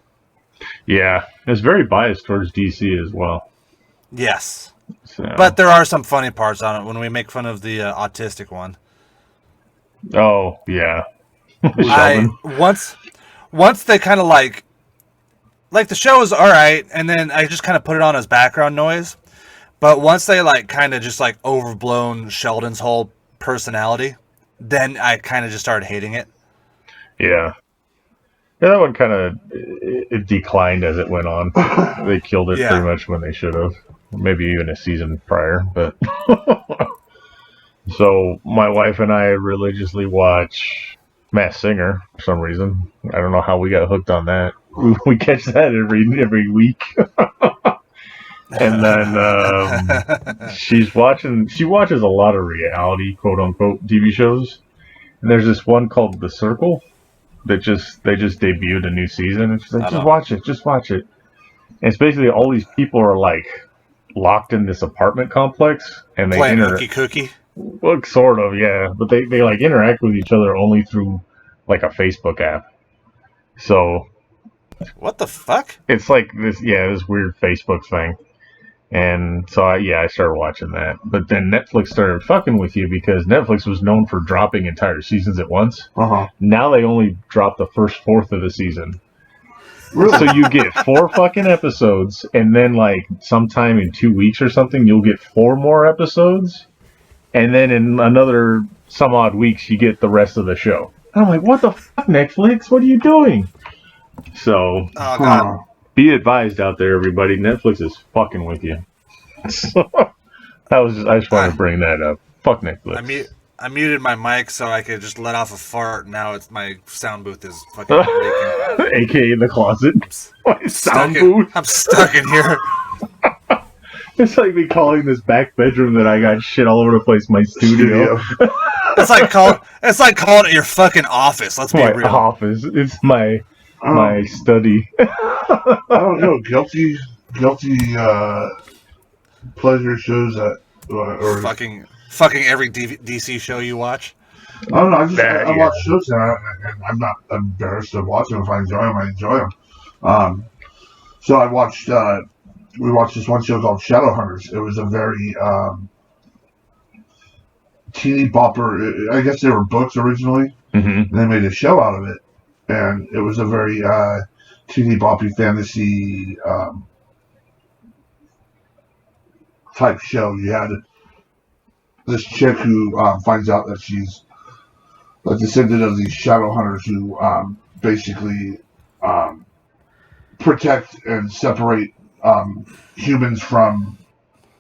Yeah, it's very biased towards DC as well. Yes. So. But there are some funny parts on it when we make fun of the autistic one. Oh, yeah. Sheldon. Once they kind of like the show is all right, and then I just kind of put it on as background noise. But once they like kind of just like overblown Sheldon's whole personality, then I kind of just started hating it. Yeah. Yeah, that one kind of it declined as it went on. They killed it pretty much when they should have. Maybe even a season prior, but so my wife and I religiously watch Masked Singer for some reason. I don't know how we got hooked on that. We catch that every week. And then she watches a lot of reality, quote unquote, TV shows. And there's this one called The Circle that they just debuted a new season, and she's like, just watch it. And it's basically all these people are like locked in this apartment complex, and they playing hooky cookie. Well, sort of, yeah, but they like interact with each other only through like a Facebook app. So what the fuck? It's like this weird Facebook thing. And so I started watching that. But then Netflix started fucking with you because Netflix was known for dropping entire seasons at once. Uh-huh. Now they only drop the first fourth of the season. Really? So you get 4 fucking episodes, and then like sometime in 2 weeks or something, you'll get 4 more episodes. And then in another some odd weeks, you get the rest of the show. And I'm like, what the fuck, Netflix? What are you doing? So, oh, God. Be advised out there, everybody. Netflix is fucking with you. So, I just wanted to bring that up. Fuck Netflix. I muted my mic so I could just let off a fart. Now my sound booth is fucking leaking. AKA in the closet. My sound booth. I'm stuck in here. It's like me calling this back bedroom that I got shit all over the place my studio. It's like calling it your fucking office. Let's be real. Office. It's my my study. I don't know. Guilty pleasure shows that, or fucking every DC show you watch. I don't know. I watch shows and I'm not embarrassed to watch them. If I enjoy them, I enjoy them. So I watched. We watched this one show called Shadowhunters. It was a very teeny bopper. I guess they were books originally. Mm-hmm. And they made a show out of it, and it was a very teeny boppy fantasy type show. You had this chick who finds out that she's a descendant of these shadow hunters who basically protect and separate humans from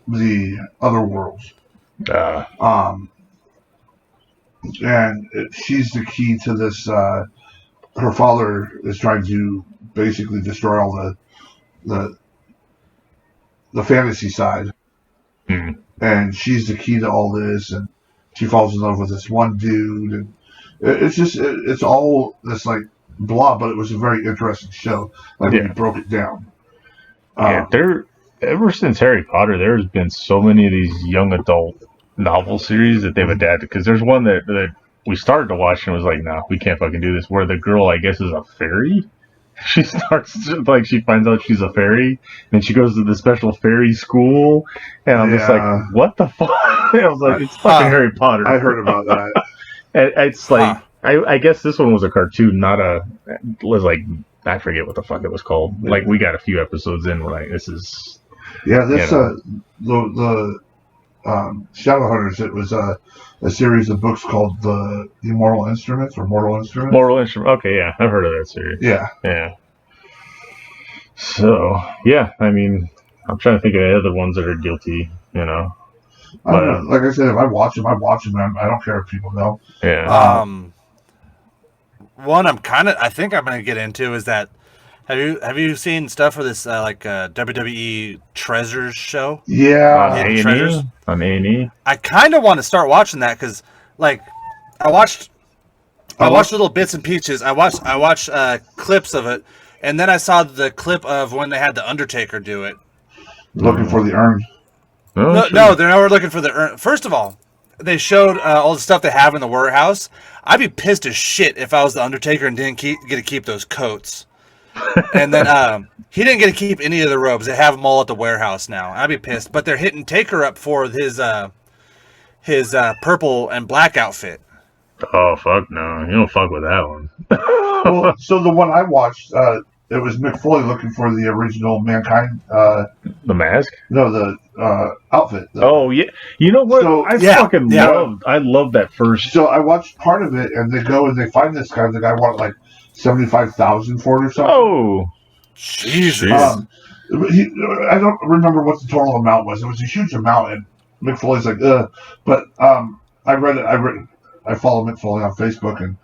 the other worlds. And she's the key to this. Her father is trying to basically destroy all the fantasy side. Mm. And she's the key to all this, and she falls in love with this one dude, and it's all this like blah, but it was a very interesting show. Like when you broke it down. Ever since Harry Potter, there's been so many of these young adult novel series that they've adapted. Because there's one that we started to watch and was like, no, we can't fucking do this. Where the girl, I guess, is a fairy. She starts like she finds out she's a fairy, and she goes to the special fairy school, and I'm just like, what the fuck? I was like, it's fucking Harry Potter. I heard about that. It's like I guess this one was a cartoon, not was like I forget what the fuck it was called. Like we got a few episodes in, we're like, this is the Shadowhunters. It was a series of books called the Mortal Instruments. Okay, yeah, I've heard of that series. Yeah. So yeah, I mean, I'm trying to think of the other ones that are guilty. You know, I don't know. Like I said, if I watch them, and I don't care if people know. Yeah. One I think I'm gonna get into is that. Have you seen stuff for this WWE Treasures show? Yeah, on A&E. I kind of want to start watching that because, like, I watched little bits and pieces. I watched clips of it, and then I saw the clip of when they had the Undertaker do it. Looking for the urn. No, they're not looking for the urn. First of all, they showed all the stuff they have in the warehouse. I'd be pissed as shit if I was the Undertaker and didn't get to keep those coats. And then he didn't get to keep any of the robes. They have them all at the warehouse now. I'd be pissed. But they're hitting Taker up for his purple and black outfit. Oh, fuck no. You don't fuck with that one. Well, so the one I watched, it was Mick Foley looking for the original Mankind. The mask? No, the outfit. Oh, yeah. You know what? So, I love that first. So I watched part of it, and they go and they find this guy. The guy wanted like $75,000 for it or something. Oh, Jesus! I don't remember what the total amount was. It was a huge amount, and Mick Foley's like, ugh. But I read it. I follow Mick Foley on Facebook, and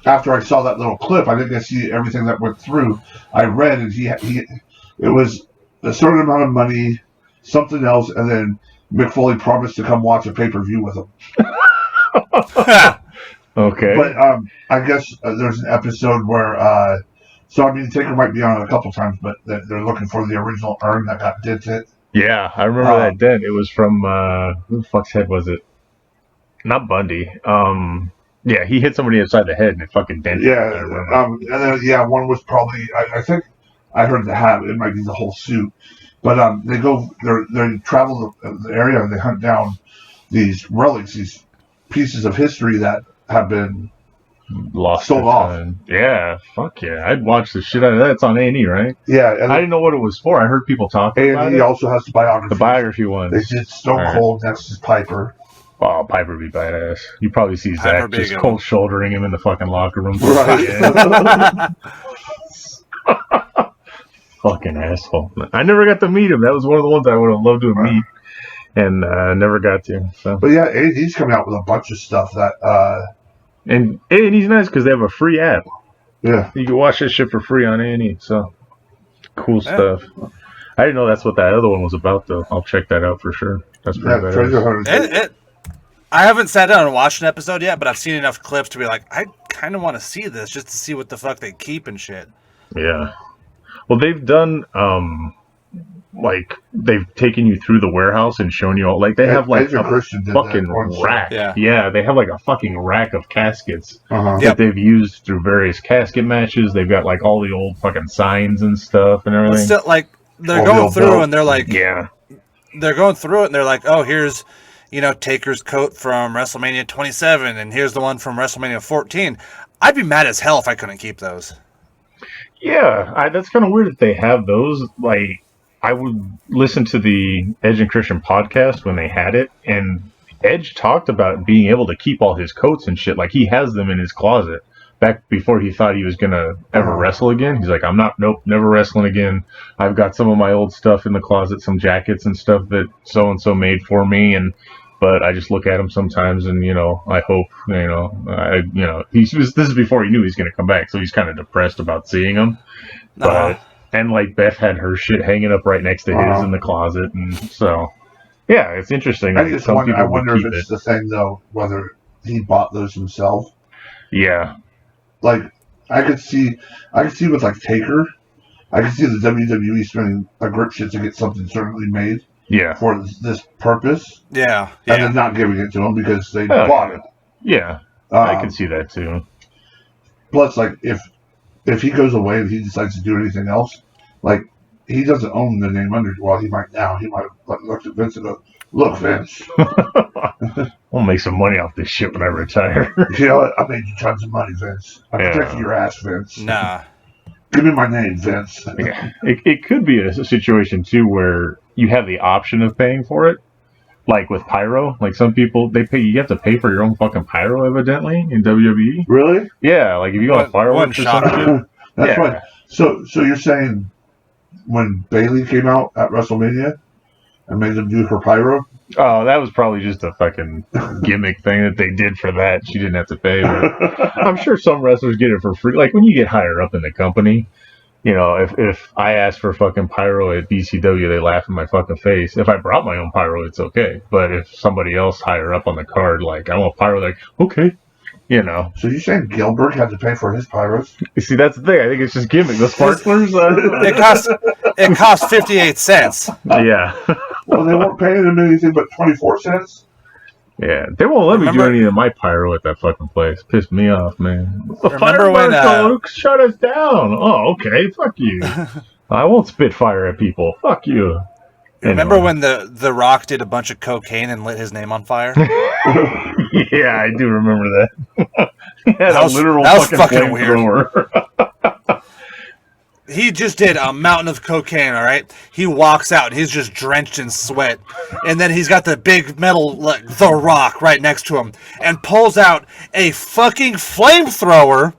after I saw that little clip, I didn't get to see everything that went through. I read, and it was a certain amount of money, something else, and then Mick Foley promised to come watch a pay-per-view with him. Okay. But I guess there's an episode where, Taker might be on it a couple times, but they're looking for the original urn that got dented. Yeah, I remember that dent. It was from, who the fuck's head was it? Not Bundy. Yeah, he hit somebody upside the head and it fucking dented. Yeah, and then, one was probably, I think I heard the hat, it might be the whole suit. But they travel the area and they hunt down these relics, these pieces of history that have been sold off. Yeah, fuck yeah. I'd watch the shit out of that. It's on A&E, right? Yeah. And I didn't know what it was for. I heard people talking about it. A&E also has the biography. The biography one. They did Stone Cold next to Piper. Oh, Piper be badass. You probably see Zack just cold shouldering him in the fucking locker room. Right. Fucking asshole. I never got to meet him. That was one of the ones I would have loved to meet. And never got to. So. But yeah, A&E's coming out with a bunch of stuff that... And A&E's nice because they have a free app. Yeah. You can watch this shit for free on A&E. So, cool stuff. I didn't know that's what that other one was about, though. I'll check that out for sure. That's pretty badass. Treasure Hunters. I haven't sat down and watched an episode yet, but I've seen enough clips to be like, I kind of want to see this just to see what the fuck they keep and shit. Yeah. Well, they've done, like, they've taken you through the warehouse and shown you all, like, they have, like, a fucking rack. Yeah, they have, like, a fucking rack of caskets that they've used through various casket matches. They've got, like, all the old fucking signs and stuff and everything. Still, like, they're going through and they're like, they're going through it and they're like, oh, here's, Taker's coat from WrestleMania 27 and here's the one from WrestleMania 14. I'd be mad as hell if I couldn't keep those. Yeah, that's kind of weird that they have those. Like, I would listen to the Edge and Christian podcast when they had it, and Edge talked about being able to keep all his coats and shit. Like, he has them in his closet back before he thought he was going to ever wrestle again. He's like, never wrestling again. I've got some of my old stuff in the closet, some jackets and stuff that so-and-so made for me, but I just look at him sometimes and, I hope, this is before he knew he was going to come back, so he's kind of depressed about seeing him. But, and, like, Beth had her shit hanging up right next to his in the closet, and so, yeah, it's interesting. I wonder if it's the thing, though, whether he bought those himself. Yeah. Like, I could see with, like, Taker, I could see the WWE spending a grip shit to get something certainly made. Yeah. For this purpose. Yeah. And then not giving it to him because they bought it. Yeah. I can see that too. Plus, like, if he goes away and he decides to do anything else, like, he doesn't own the name under. Well, he might now. He might have looked at Vince and go, "Look, Vince, I'll make some money off this shit when I retire." I made you tons of money, Vince. I protected your ass, Vince. Nah. Give me my name, Vince. Yeah. It could be a situation too where you have the option of paying for it, like with pyro. Like, some people, you have to pay for your own fucking pyro, evidently, in WWE. Really? Yeah, like if you go on fireworks or something. That's right. So you're saying when Bayley came out at WrestleMania and made them do her pyro? Oh, that was probably just a fucking gimmick thing that they did for that. She didn't have to pay. But I'm sure some wrestlers get it for free. Like, when you get higher up in the company, if I ask for fucking pyro at BCW, they laugh in my fucking face. If I brought my own pyro, it's okay. But if somebody else higher up on the card, like, I want pyro, like, okay. So you're saying Gilbert had to pay for his pyros? You see, that's the thing. I think it's just gimmick. The sparklers. It cost 58 cents. Yeah. Well, they weren't paying him anything but 24 cents. Yeah, they won't let me do any of my pyro at that fucking place. Pissed me off, man. The Remember when shut us down? Oh, okay. Fuck you. I won't spit fire at people. Fuck you. Remember when the Rock did a bunch of cocaine and lit his name on fire? Yeah, I do remember that. That was fucking weird. He just did a mountain of cocaine, all right? He walks out, and he's just drenched in sweat. And then he's got the big metal, like, The Rock right next to him, and pulls out a fucking flamethrower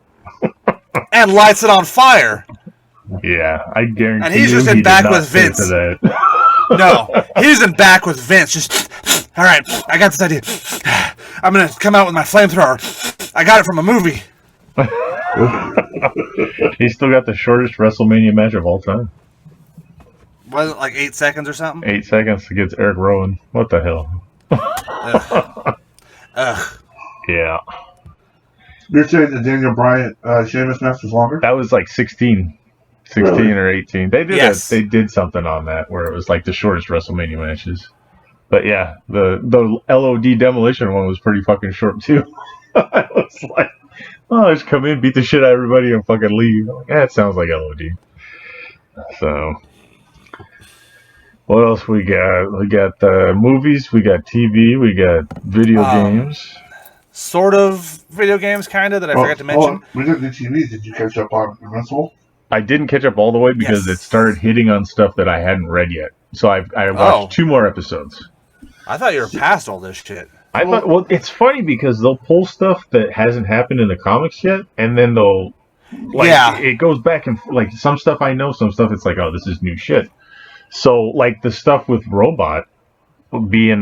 and lights it on fire. Yeah, I guarantee. And he's just in back with Vince. No, he's in back with Vince. Just, all right, I got this idea. I'm going to come out with my flamethrower. I got it from a movie. He still got the shortest WrestleMania match of all time. Was it like 8 seconds or something? 8 seconds against Eric Rowan. What the hell? Ugh. Yeah. You're saying the Daniel Bryan Sheamus match was longer? That was like 16 really? Or 18. They did they did something on that where it was like the shortest WrestleMania matches. But yeah, the LOD Demolition one was pretty fucking short too. I was like, oh, just come in, beat the shit out of everybody, and fucking leave. Like, it sounds like LOD. So, what else we got? We got movies, we got TV, we got video games. Sort of video games, kind of, that I forgot to mention. We didn't do TV. Did you catch up on Invincible? I didn't catch up all the way because it started hitting on stuff that I hadn't read yet. So I watched 2 more episodes. I thought you were past all this shit. I thought, well, it's funny because they'll pull stuff that hasn't happened in the comics yet, and then they'll, it goes back and, like, some stuff I know, some stuff it's like, oh, this is new shit. So, like, the stuff with Robot doing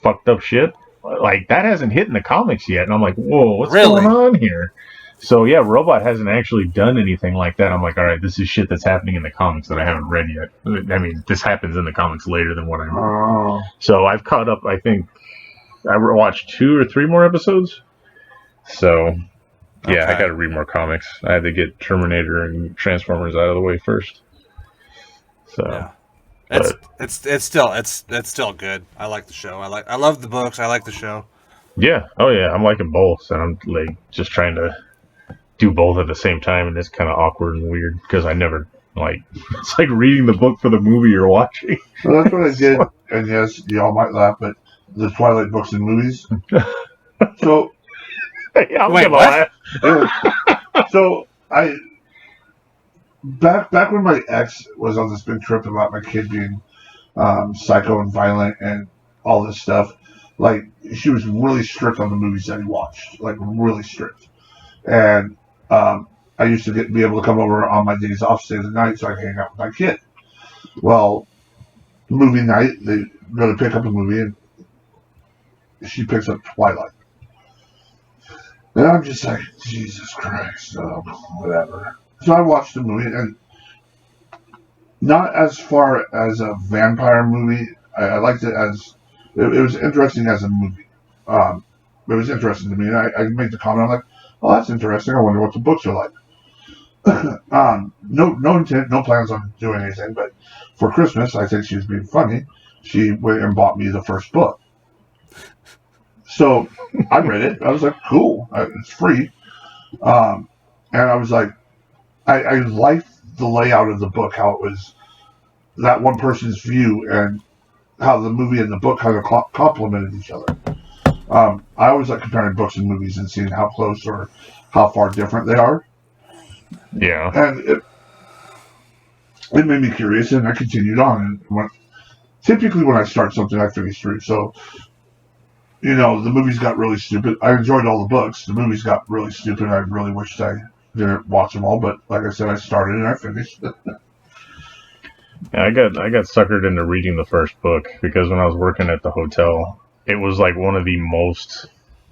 fucked up shit, like, that hasn't hit in the comics yet, and I'm like, whoa, what's going on here? So yeah, Robot hasn't actually done anything like that. I'm like, all right, this is shit that's happening in the comics that I haven't read yet. I mean, this happens in the comics later than what I read. Oh. So I've caught up. I think I watched 2 or 3 more episodes. So yeah, I got to read more comics. I had to get Terminator and Transformers out of the way first. So yeah. It's still good. I like the show. I love the books. I like the show. Yeah. Oh yeah, I'm liking both. And I'm like just trying to do both at the same time, and it's kind of awkward and weird because I never it's like reading the book for the movie you're watching. Well, that's what I did, and yes, y'all might laugh, but the Twilight books and movies. So, yeah, I'm gonna laugh. So I back when my ex was on this big trip about my kid being psycho and violent and all this stuff, like she was really strict on the movies that he watched, like really strict, and I used to be able to come over on my days off, stay the night, so I could hang out with my kid. Well, movie night, they go to pick up a movie, and she picks up Twilight. And I'm just like, Jesus Christ, whatever. So I watched the movie, and not as far as a vampire movie. I liked it as, it was interesting as a movie. It was interesting to me, and I made the comment, I'm like, oh, that's interesting. I wonder what the books are like. No intent, no plans on doing anything, but for Christmas, I think she was being funny. She went and bought me the first book. So I read it. I was like, cool. It's free. And I was like, I liked the layout of the book, how it was that one person's view and how the movie and the book kind of complemented each other. I always like comparing books and movies and seeing how close or how far different they are. Yeah. And it made me curious, and I continued on. And typically when I start something, I finish through. So, the movies got really stupid. I enjoyed all the books. The movies got really stupid. I really wished I didn't watch them all. But like I said, I started and I finished. Yeah, I got suckered into reading the first book because when I was working at the hotel, it was like one of the most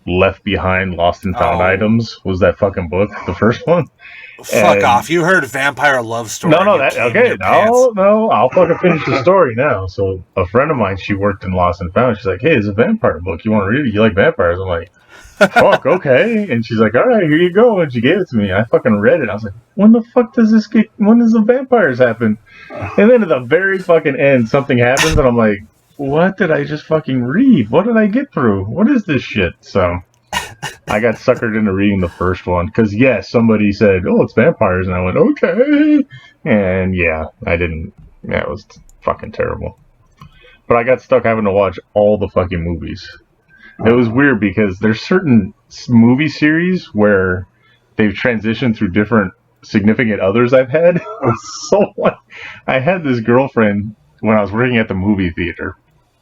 left behind, lost and found items was that fucking book, the first one. Fuck off! You heard vampire love story? No, I'll fucking finish the story now. So a friend of mine, she worked in Lost and Found. She's like, "Hey, it's a vampire book. You want to read it? You like vampires?" I'm like, "Fuck, okay." And she's like, "All right, here you go." And she gave it to me. I fucking read it. I was like, "When the fuck does this get? When does the vampires happen?" And then at the very fucking end, something happens, and I'm like, "What did I just fucking read? What did I get through? What is this shit?" So I got suckered into reading the first one because somebody said, "Oh, it's vampires," and I went, "Okay," and I didn't. Yeah, it was fucking terrible. But I got stuck having to watch all the fucking movies. It was weird because there's certain movie series where they've transitioned through different significant others I've had. So I had this girlfriend when I was working at the movie theater,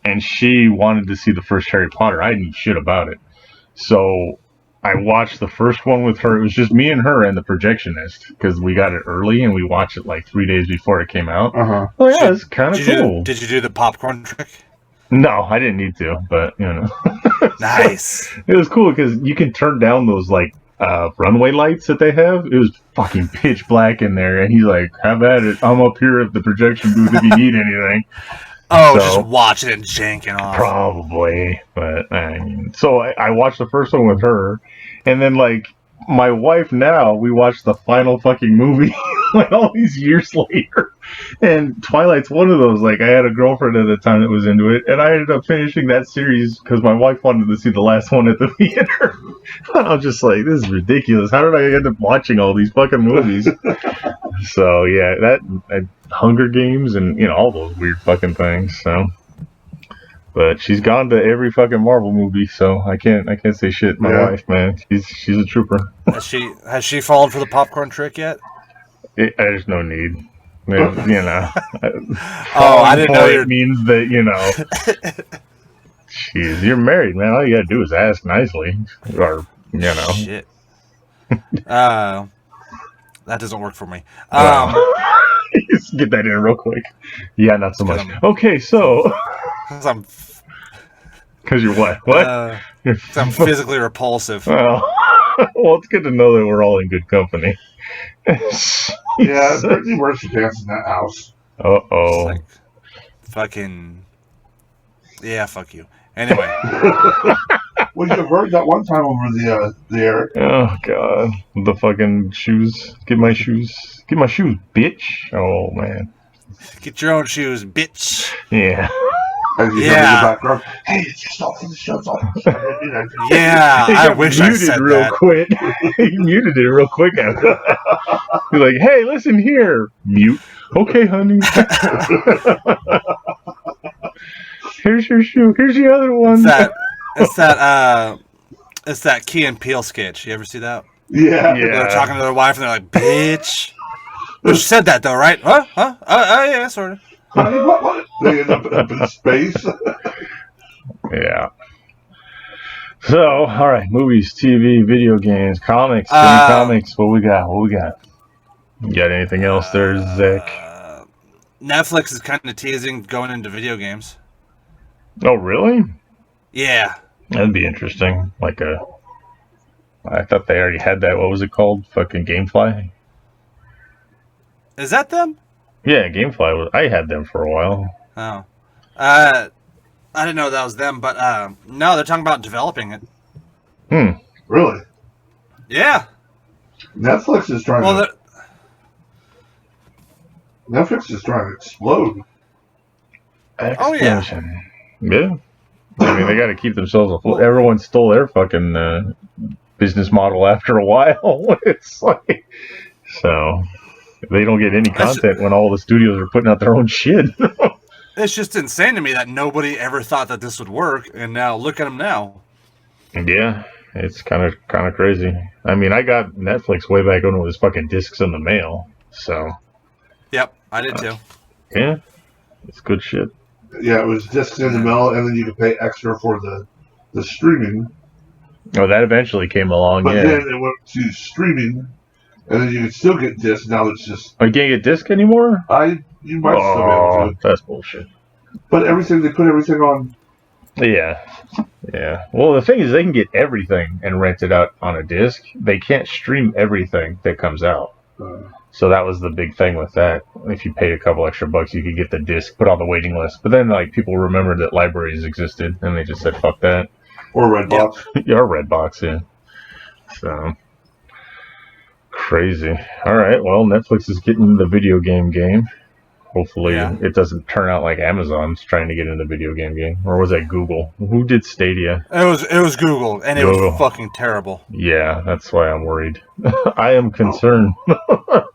and she wanted to see the first Harry Potter. I didn't know shit about it. So I watched the first one with her. It was just me and her and the projectionist because we got it early and we watched it like 3 days before it came out. Uh-huh. Oh yeah, it's kind of cool. Did you do the popcorn trick? No, I didn't need to, but Nice. It was cool because you can turn down those like runway lights that they have. It was fucking pitch black in there, and he's like, "Have at it. I'm up here at the projection booth if you need anything." Oh, so, just watching it and janking off. Probably, but I mean, so I watched the first one with her, and then like my wife now, we watched the final fucking movie like all these years later. And Twilight's one of those. Like I had a girlfriend at the time that was into it, and I ended up finishing that series because my wife wanted to see the last one at the theater. I was just like, this is ridiculous. How did I end up watching all these fucking movies? So yeah, that Hunger Games and all those weird fucking things. So, but she's gone to every fucking Marvel movie, so I can't say shit. My wife, man, she's a trooper. Has she fallen for the popcorn trick yet? There's no need. Oh, I didn't know it means that Jeez, you're married, man. All you gotta do is ask nicely, or Shit. That doesn't work for me. Just get that in real quick. Yeah, not so much. Okay, so Because you're what? What? I'm physically repulsive. Well, Well, it's good to know that we're all in good company. Yeah, Brittany wears her pants in that house. Uh-oh. Like, fucking... Yeah, fuck you. Anyway. Well, you heard that one time over the air. Oh, God. The fucking shoes. Get my shoes. Get my shoes, bitch. Oh, man. Get your own shoes, bitch. Yeah. As you heard in the background, hey, it's just off the shows off. Yeah, I wish I said real that. Quick. He muted it real quick after that. He's like, hey, listen here. Mute. Okay, honey. Here's your shoe. Here's the other one. It's that Key and Peele sketch. You ever see that? Yeah. They're talking to their wife and they're like, bitch. But she said that though, right? Huh? Yeah, sort of. Honey, what? They end up in space. Yeah. So, all right, movies, TV, video games, comics, comics. What we got? You got anything else there, Zack? Netflix is kind of teasing going into video games. Oh, really? Yeah. That'd be interesting. I thought they already had that. What was it called? Fucking Gamefly? Is that them? Yeah, Gamefly. I had them for a while. Oh. I didn't know that was them, but no, they're talking about developing it. Really? Yeah. Netflix is trying to... Netflix is trying to explode. Oh, yeah. Yeah. I mean, they got to keep themselves afloat. Everyone stole their fucking business model after a while. It's like... So... They don't get any content when all the studios are putting out their own shit. It's just insane to me that nobody ever thought that this would work, and now look at them now. Yeah, it's kind of crazy. I mean, I got Netflix way back when it was fucking discs in the mail. So. Yep, I did too. Yeah, it's good shit. Yeah, it was discs in the mail, and then you could pay extra for the streaming. Oh, that eventually came along. But yeah. then it went to streaming. And then you can still get discs. Now it's just... Oh, you can't get disc anymore? You might still be able to. That's bullshit. But they put everything on... Yeah. Well, the thing is, they can get everything and rent it out on a disc. They can't stream everything that comes out. So that was the big thing with that. If you paid a couple extra bucks, you could get the disc, put on the waiting list. But then, people remembered that libraries existed, and they just said, fuck that. Or Redbox. Yeah, or Redbox, yeah. So... Crazy. All right. Well, Netflix is getting the video game. Hopefully, it doesn't turn out like Amazon's trying to get in the video game. Or was that Google? Who did Stadia? It was Google, and it was fucking terrible. Yeah, that's why I'm worried. I am concerned. But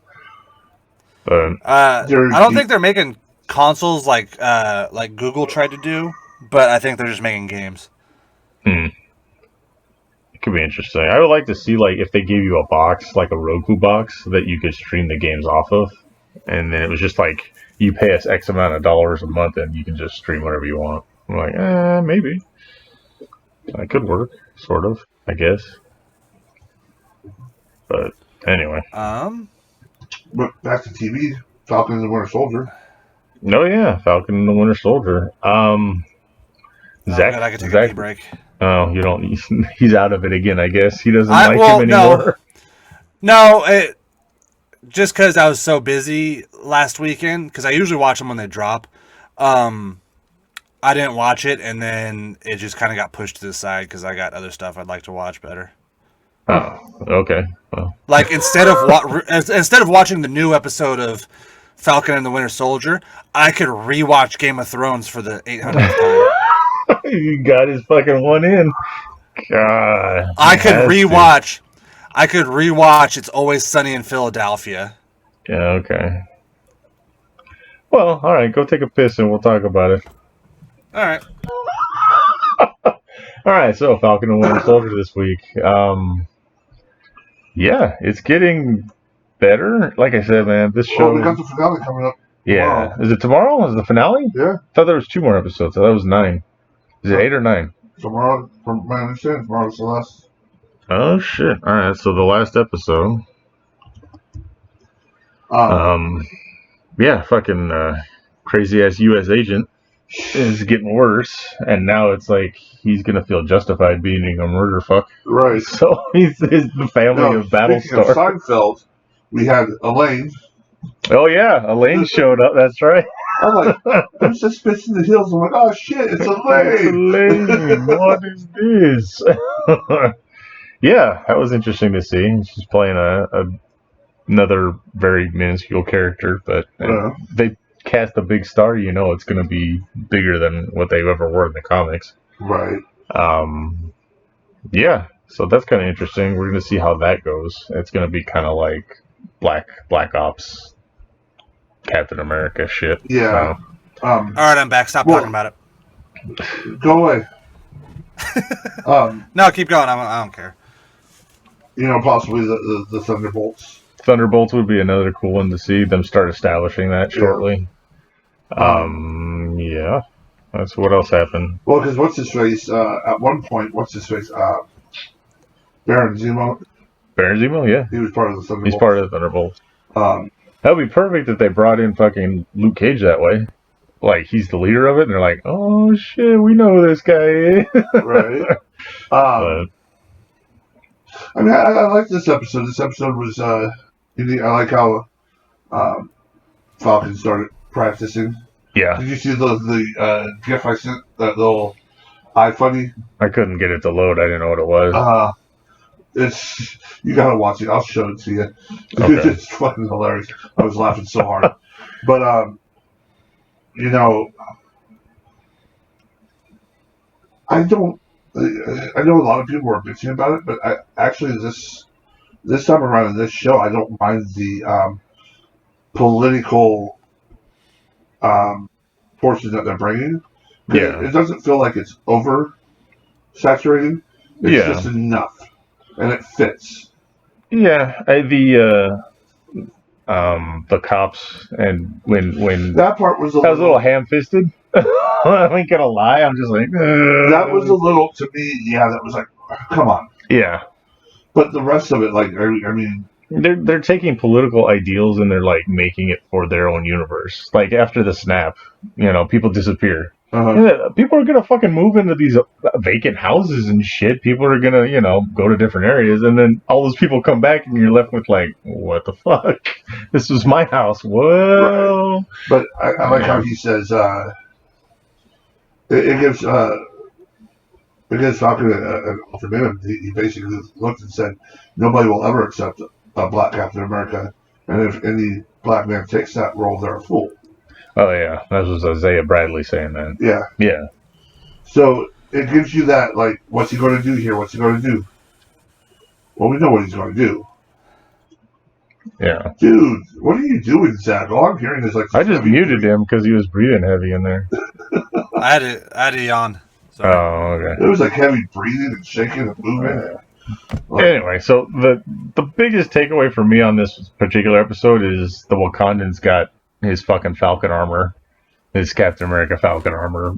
I don't think they're making consoles like Google tried to do, but I think they're just making games. Could be interesting. I would like to see if they gave you a box, like a Roku box, that you could stream the games off of, and then it was just you pay us X amount of dollars a month and you can just stream whatever you want. I'm like, maybe that could work, sort of, I guess. But anyway. But back to TV, Falcon and the Winter Soldier. No, yeah, Falcon and the Winter Soldier. Zack, I could take a pee break. Oh, you don't. He's out of it again, I guess. He doesn't like him anymore. No, just because I was so busy last weekend, because I usually watch them when they drop. I didn't watch it, and then it just kind of got pushed to the side because I got other stuff I'd like to watch better. Oh, okay. Well. Instead of watching the new episode of Falcon and the Winter Soldier, I could rewatch Game of Thrones for the 800th time. He got his fucking one in. God. I could rewatch It's Always Sunny in Philadelphia. Yeah, okay. Well, all right, go take a piss and we'll talk about it. All right. All right, so Falcon and Winter Soldier this week. Yeah, it's getting better. Like I said, man, this show... Oh, we got the finale coming up. Yeah. Tomorrow. Is it tomorrow? Is it the finale? Yeah. I thought there was 2 more episodes. I thought it was 9. Is it 8 or 9? Tomorrow, from my understanding, tomorrow's the last. Oh, shit. All right, so the last episode. Yeah, fucking crazy-ass U.S. agent is getting worse, and now it's like he's gonna feel justified being a murder fuck. Right. So he's the family of Speaking Battlestar. of Seinfeld, we had Elaine. Oh yeah, Elaine showed up. That's right. I'm like, I'm just spitting the heels. I'm like, oh shit, it's Elaine. Elaine, what is this? Yeah, that was interesting to see. She's playing another very minuscule character, but they cast a big star. You know, it's going to be bigger than what they've ever were in the comics. Right. Yeah, so that's kind of interesting. We're going to see how that goes. It's going to be kind of like Black Ops, Captain America shit. Yeah. So. All right, I'm back. Stop talking about it. Go away. No, keep going. I don't care. You know, possibly the Thunderbolts. Thunderbolts would be another cool one to see them start establishing that shortly. Yeah. That's what else happened. Well, because what's his face? At one point, what's his face? Baron Zemo. Baron Zemo, yeah. He was part of the Thunderbolts. He's part of the Thunderbolts. That would be perfect if they brought in fucking Luke Cage that way. Like, he's the leader of it, and they're like, oh shit, we know who this guy is. Right. I mean, I like this episode. This episode was, I like how Falcon started practicing. Yeah. Did you see the GIF I sent? That little iFunny? I couldn't get it to load. I didn't know what it was. You gotta watch it. I'll show it to you. Okay. It's fucking hilarious. I was laughing so hard. But, you know, I know a lot of people were bitching about it, but actually this time around in this show, I don't mind the political portion that they're bringing. Yeah. It doesn't feel like it's over-saturated. It's just enough. And it fits. Yeah. The cops, and when that part was a little ham-fisted. I ain't gonna lie, I'm just like that was a little, to me, yeah, that was like, come on. Yeah. But the rest of it, like, I mean, they're taking political ideals and they're like making it for their own universe. Like after the snap, you know, people disappear. People are gonna fucking move into these vacant houses and shit. People are gonna, you know, go to different areas, and then all those people come back, and you're left with like, what the fuck? This was my house. Whoa! Right. But I like how he says it gives Falcon an ultimatum. He basically looked and said, nobody will ever accept a black Captain America, and if any black man takes that role, they're a fool. Oh yeah, that was Isaiah Bradley saying that. Yeah. Yeah. So it gives you that, like, what's he going to do here? What's he going to do? Well, we know what he's going to do. Yeah. Dude, what are you doing, Zack? All I'm hearing is like... I just muted him because he was breathing heavy in there. I had to yawn. Sorry. Oh, okay. It was like heavy breathing and shaking and moving. Anyway, so the biggest takeaway for me on this particular episode is the Wakandans got his fucking Falcon armor, his Captain America Falcon armor.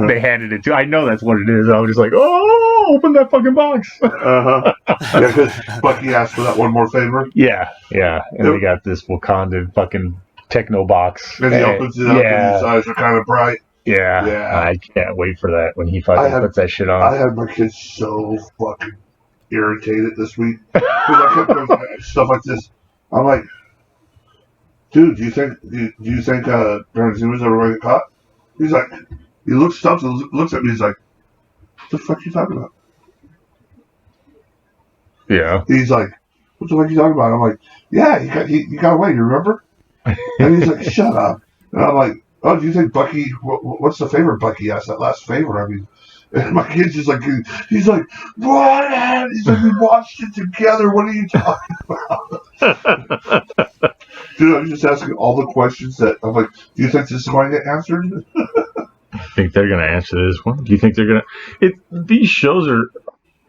They handed it to. I know that's what it is. I was just like, oh, open that fucking box. Yeah, because Bucky asked for that one more favor. Yeah. And they got this Wakandan fucking techno box. And he opens it up and his eyes are kind of bright. Yeah. I can't wait for that when he fucking puts that shit on. I had my kids so fucking irritated this week because I kept going stuff like this. I'm like, dude, do you think Baron Zemo's ever going to get caught? He's like, he looks stumped and looks at me. He's like, what the fuck are you talking about? Yeah. He's like, what the fuck are you talking about? I'm like, yeah, he got away. You remember? And he's like, shut up. And I'm like, oh, do you think Bucky? What's the favor Bucky asked? That last favor. I mean. And my kid's just like, he's like, what? He's like, we watched it together. What are you talking about? Dude, I'm just asking all the questions that I'm like, do you think this is going to get answered? I think they're going to answer this one. Do you think they're going to? These shows are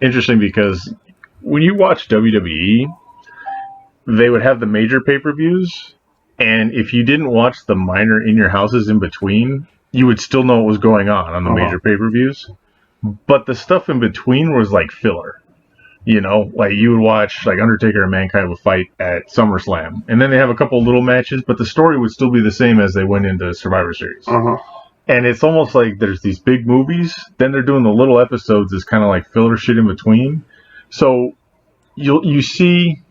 interesting because when you watch WWE, they would have the major pay-per-views, and if you didn't watch the minor in your houses in between, you would still know what was going on the major pay-per-views. But the stuff in between was like filler. You know, like you would watch like Undertaker and Mankind would fight at SummerSlam, and then they have a couple little matches, but the story would still be the same as they went into Survivor Series. And it's almost like there's these big movies, then they're doing the little episodes as kind of like filler shit in between. So you see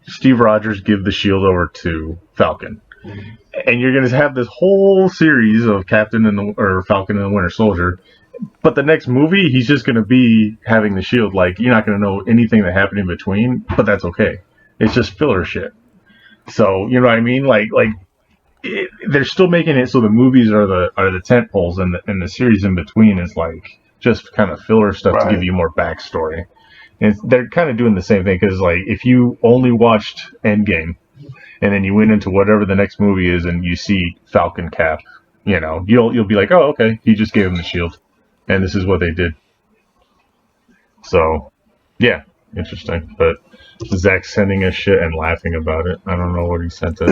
Steve Rogers give the shield over to Falcon, and you're going to have this whole series of Falcon and the Winter Soldier. But the next movie, he's just going to be having the shield. Like, you're not going to know anything that happened in between, but that's okay. It's just filler shit. So, you know what I mean? They're still making it so the movies are the tent poles, and the series in between is like just kind of filler stuff to give you more backstory. And they're kind of doing the same thing because, like, if you only watched Endgame and then you went into whatever the next movie is and you see Falcon Cap, you know, you'll be like, oh, okay, he just gave him the shield, and this is what they did. So, yeah, interesting. But Zack sending us shit and laughing about it. I don't know what he sent us.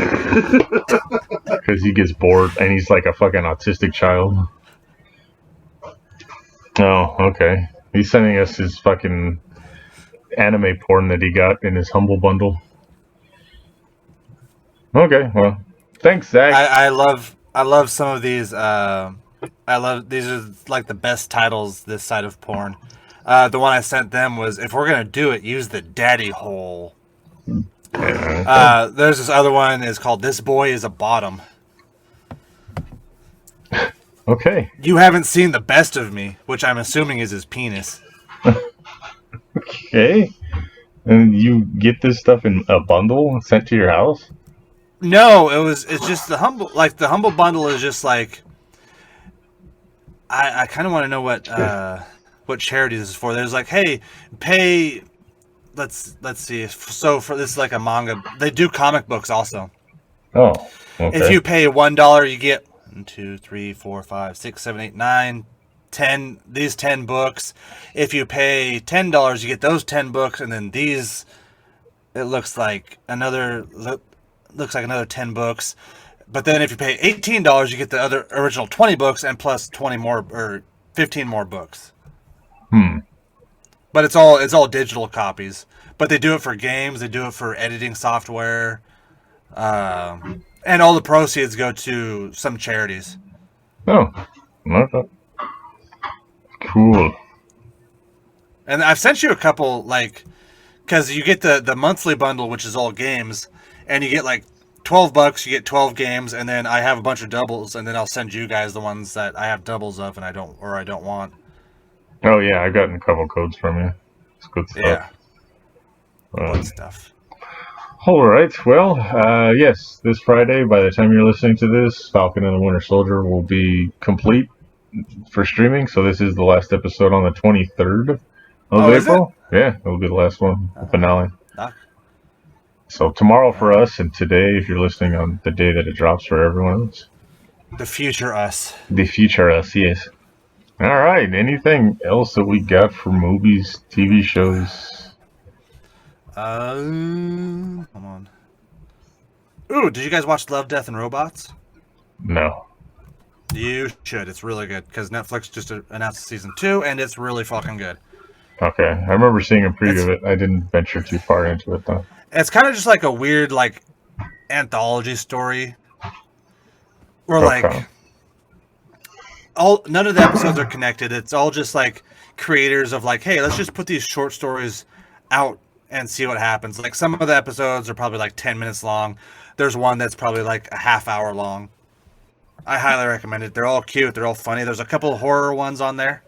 Because he gets bored and he's like a fucking autistic child. Oh, okay. He's sending us his fucking anime porn that he got in his Humble Bundle. Okay, well, thanks, Zach. I love some of these. These are like the best titles this side of porn. The one I sent them was, if we're gonna do it, use the daddy hole. There's this other one is called This Boy is a Bottom. Okay. You haven't seen the best of me, which I'm assuming is his penis. Okay. And you get this stuff in a bundle sent to your house? No, it's just the Humble Bundle is just like, I kind of want to know what charity this is for. There's like, hey, pay. Let's see. So for this is like a manga. They do comic books also. Oh, okay. If you pay $1, you get 1, 2, 3, 4, 5, 6, 7, 8, 9, 10. These 10 books. If you pay $10, you get those 10 books, and then these. It looks like another 10 books. But then if you pay $18, you get the other original 20 books and plus 20 more or 15 more books. But it's all digital copies. But they do it for games. They do it for editing software. And all the proceeds go to some charities. Oh, okay. Cool. And I've sent you a couple, like, because you get the monthly bundle, which is all games, and you get like $12, you get 12 games, and then I have a bunch of doubles, and then I'll send you guys the ones that I have doubles of and I don't want. Oh yeah, I've gotten a couple codes from you. It's good stuff. Yeah. Good stuff. All right. Well, yes, this Friday, by the time you're listening to this, Falcon and the Winter Soldier will be complete for streaming. So this is the last episode on the 23rd of April. Yeah, it'll be the last one, the finale. So tomorrow for us, and today, if you're listening on the day that it drops for everyone else. The future us. The future us, yes. All right. Anything else that we got for movies, TV shows? Come on. Ooh, did you guys watch Love, Death, and Robots? No. You should. It's really good because Netflix just announced season 2, and it's really fucking good. Okay. I remember seeing a preview of it. I didn't venture too far into it, though. It's kind of just like a weird, like, anthology story. Where, like, none of the episodes are connected. It's all just, like, creators of, like, hey, let's just put these short stories out and see what happens. Like, some of the episodes are probably, like, 10 minutes long. There's one that's probably, like, a half hour long. I highly recommend it. They're all cute. They're all funny. There's a couple of horror ones on there.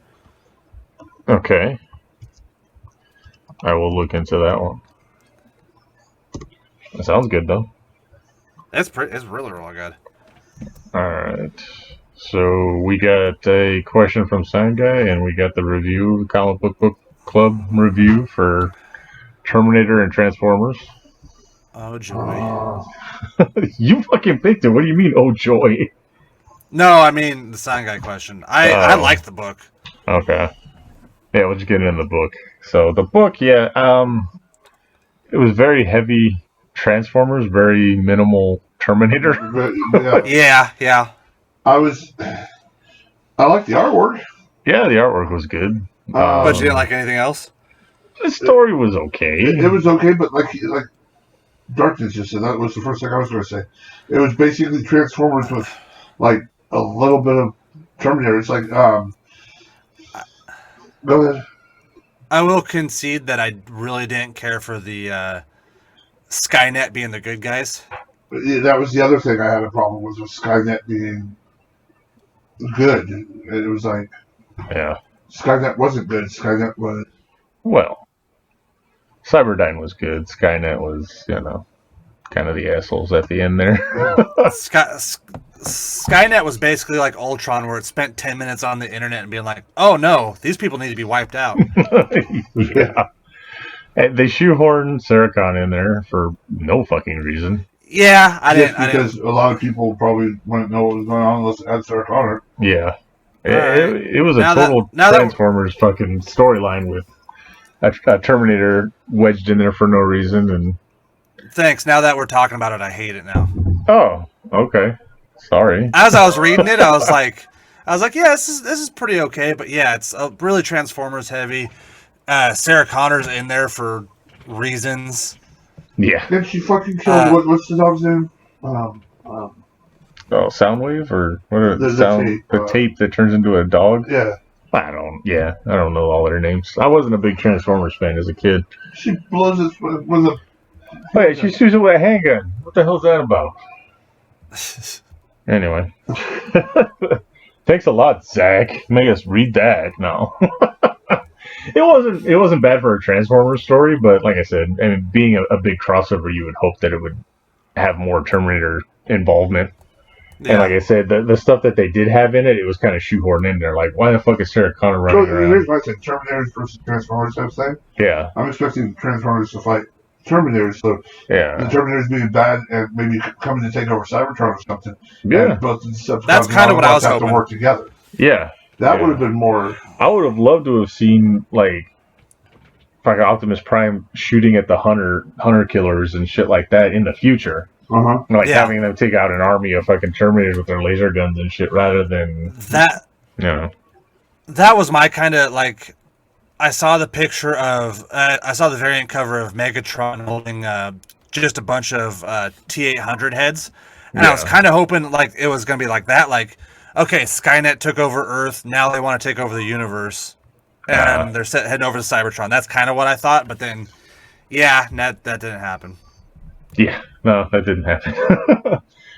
Okay. I will look into that one. That sounds good, though. It's really, really good. All right. So we got a question from Sound Guy, and we got the review, Comic Book Club review for Terminator and Transformers. Oh, joy. You fucking picked it. What do you mean, oh, joy? No, I mean the Sound Guy question. I like the book. Okay. Yeah, we'll just get into the book. So the book, yeah, it was very heavy Transformers, very minimal Terminator. Yeah. I like the artwork. Yeah, the artwork was good. But you didn't like anything else? The story was okay. It was okay, but like Darkness just said, that was the first thing I was going to say. It was basically Transformers with like a little bit of Terminator. It's like, go ahead. I will concede that I really didn't care for the Skynet being the good guys. Yeah, that was the other thing I had a problem with Skynet being good. It was like, Yeah. Skynet wasn't good. Skynet was. Well, Cyberdyne was good. Skynet was, kind of the assholes at the end there. Skynet was basically like Ultron, where it spent 10 minutes on the internet and being like, "Oh no, these people need to be wiped out." Yeah. And they shoehorned Sarah Connor in there for no fucking reason. Yeah, Because a lot of people probably wouldn't know what was going on unless it had Sarah Connor. Yeah. Right. It was a total Transformers fucking storyline with a Terminator wedged in there for no reason. And thanks. Now that we're talking about it, I hate it now. Oh, okay. Sorry. As I was reading it, I was like, yeah, this is pretty okay, but yeah, it's really Transformers heavy. Sarah Connor's in there for reasons. Yeah. Did she fucking kill what's the dog's name? Soundwave or what are the tape that turns into a dog? Yeah. I don't know all their names. I wasn't a big Transformers fan as a kid. She blows it with a. Wait, she shoots it with a handgun. What the hell's that about? Anyway. Thanks a lot, Zack. Make us read that. No. It wasn't bad for a Transformers story, but like I said, I mean, being a big crossover, you would hope that it would have more Terminator involvement. Yeah. And like I said, the stuff that they did have in it, it was kind of shoehorned in there. Like, why the fuck is Sarah Connor running around? Here's my thing: Terminators versus Transformers type thing. Yeah. I'm expecting Transformers to fight Terminators, so yeah, the Terminators being bad and maybe coming to take over Cybertron or something. Yeah. And both of the that's kind of what I was hoping. To work together. Yeah. That would have been more. I would have loved to have seen like Optimus Prime shooting at the hunter killers and shit like that in the future. Uh-huh. Like having them take out an army of fucking Terminators with their laser guns and shit, rather than that. That was my kind of like. I saw the picture of. I saw the variant cover of Megatron holding just a bunch of T-800 heads, and I was kind of hoping like it was gonna be like that. Like, okay, Skynet took over Earth. Now they want to take over the universe, and they're heading over to Cybertron. That's kind of what I thought, but then, that didn't happen. Yeah, no, that didn't happen.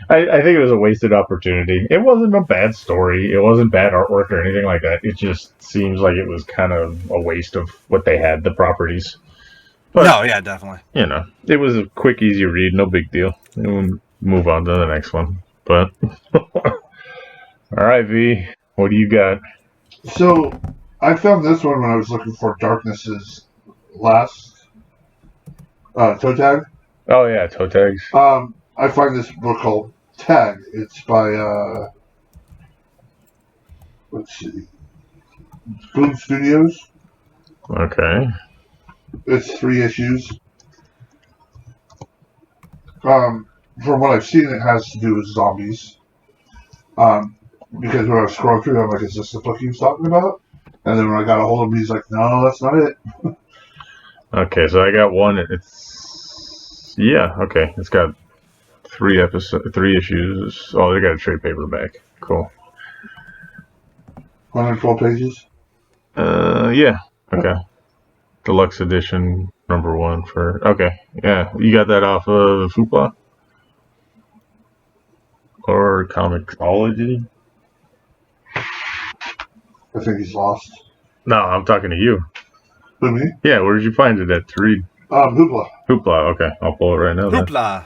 I think it was a wasted opportunity. It wasn't a bad story. It wasn't bad artwork or anything like that. It just seems like it was kind of a waste of what they had, the properties. But, no, yeah, definitely. It was a quick, easy read. No big deal. We'll move on to the next one. But, all right, V, what do you got? So, I found this one when I was looking for Darkness's last toe tag. Oh, yeah, toe tags. I find this book called Tag. It's by, let's see, Boom Studios. Okay. It's 3 issues. From what I've seen, it has to do with zombies. Because when I was scrolling through, I'm like, is this the book he was talking about? And then when I got a hold of him, he's like, no, that's not it. Okay, so I got one. It's got 3 issues. Oh, they got a trade paperback. Cool. 112 pages? Yeah. Okay. Deluxe edition, number 1 for... Okay, yeah. You got that off of Hoopla? Or Comixology? I think he's lost. No, I'm talking to you. Who, me? Yeah, where did you find it at to read? Hoopla. Hoopla, okay. I'll pull it right now. Hoopla.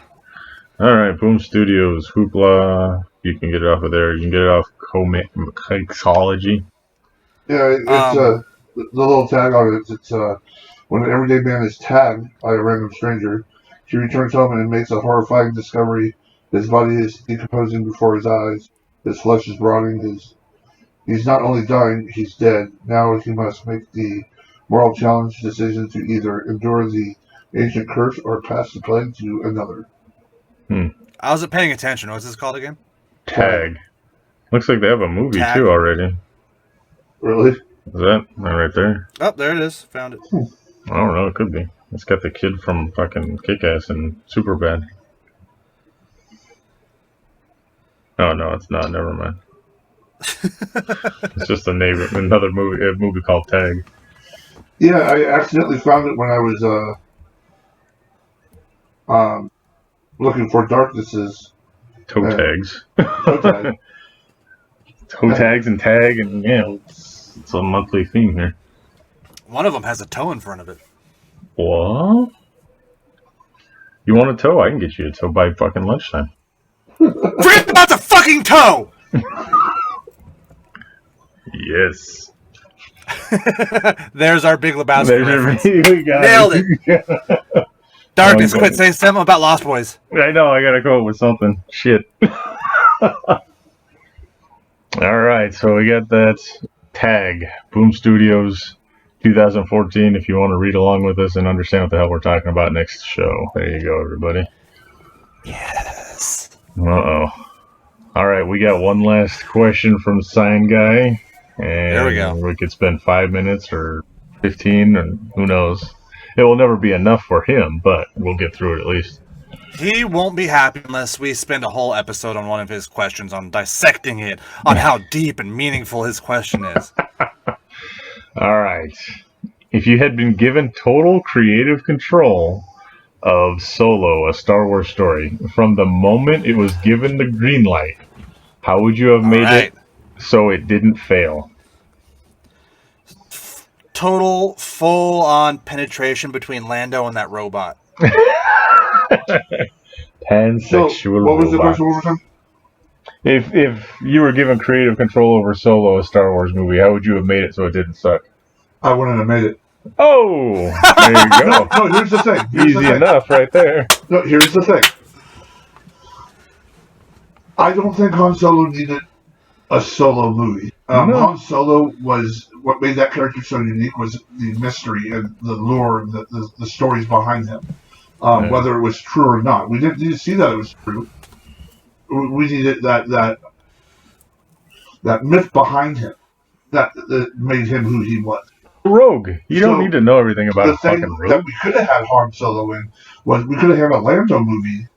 All right, Boom Studios, Hoopla. You can get it off of there. You can get it off Comixology. Yeah, it's the little tag on it. It's when an everyday man is tagged by a random stranger, he returns home and makes a horrifying discovery. His body is decomposing before his eyes. His flesh is rotting. He's not only dying, he's dead. Now he must make the moral challenge decision to either endure the ancient curse or pass the plague to another. I wasn't paying attention. What's this called again? Tag. Looks like they have a movie too already. Really? Is that right there? Oh, there it is. Found it. I don't know. It could be. It's got the kid from fucking Kick-Ass and Superbad. Oh, no, it's not. Never mind. It's just another movie called Tag. Yeah, I accidentally found it when I was looking for Darkness's toe tags. toe tag. Toe tags and tag, and it's a monthly theme here. One of them has a toe in front of it. What? You want a toe? I can get you a toe by fucking lunchtime. Forget about the fucking toe! Yes. There's our Big Lebowski reference. We got Nailed it. Darkness, quit saying something about Lost Boys. I know, I gotta go up with something. Shit. Alright, so we got that Tag. Boom Studios 2014, if you want to read along with us and understand what the hell we're talking about next show. There you go, everybody. Yes. Uh-oh. Alright, we got one last question from Sign Guy. And there we go. We could spend 5 minutes or 15, and who knows. It will never be enough for him, but we'll get through it at least. He won't be happy unless we spend a whole episode on one of his questions, on dissecting it, on how deep and meaningful his question is. All right. If you had been given total creative control of Solo, a Star Wars story, from the moment it was given the green light, how would you have made it so it didn't fail? Total, full-on penetration between Lando and that robot. Pansexual So, what was the question one more time? If you were given creative control over Solo, a Star Wars movie, how would you have made it so it didn't suck? I wouldn't have made it. Oh, there you go. No, here's the thing. Easy enough right there. No, here's the thing. I don't think Han Solo needed a solo movie. No. Han Solo was what made that character so unique was the mystery and the lure and the stories behind him. Whether it was true or not, we didn't need to see that it was true. We needed that myth behind him that made him who he was. Rogue. You don't need to know everything about a fucking rogue. The rogue. thing that we could have had Han Solo in was we could have had a Lando movie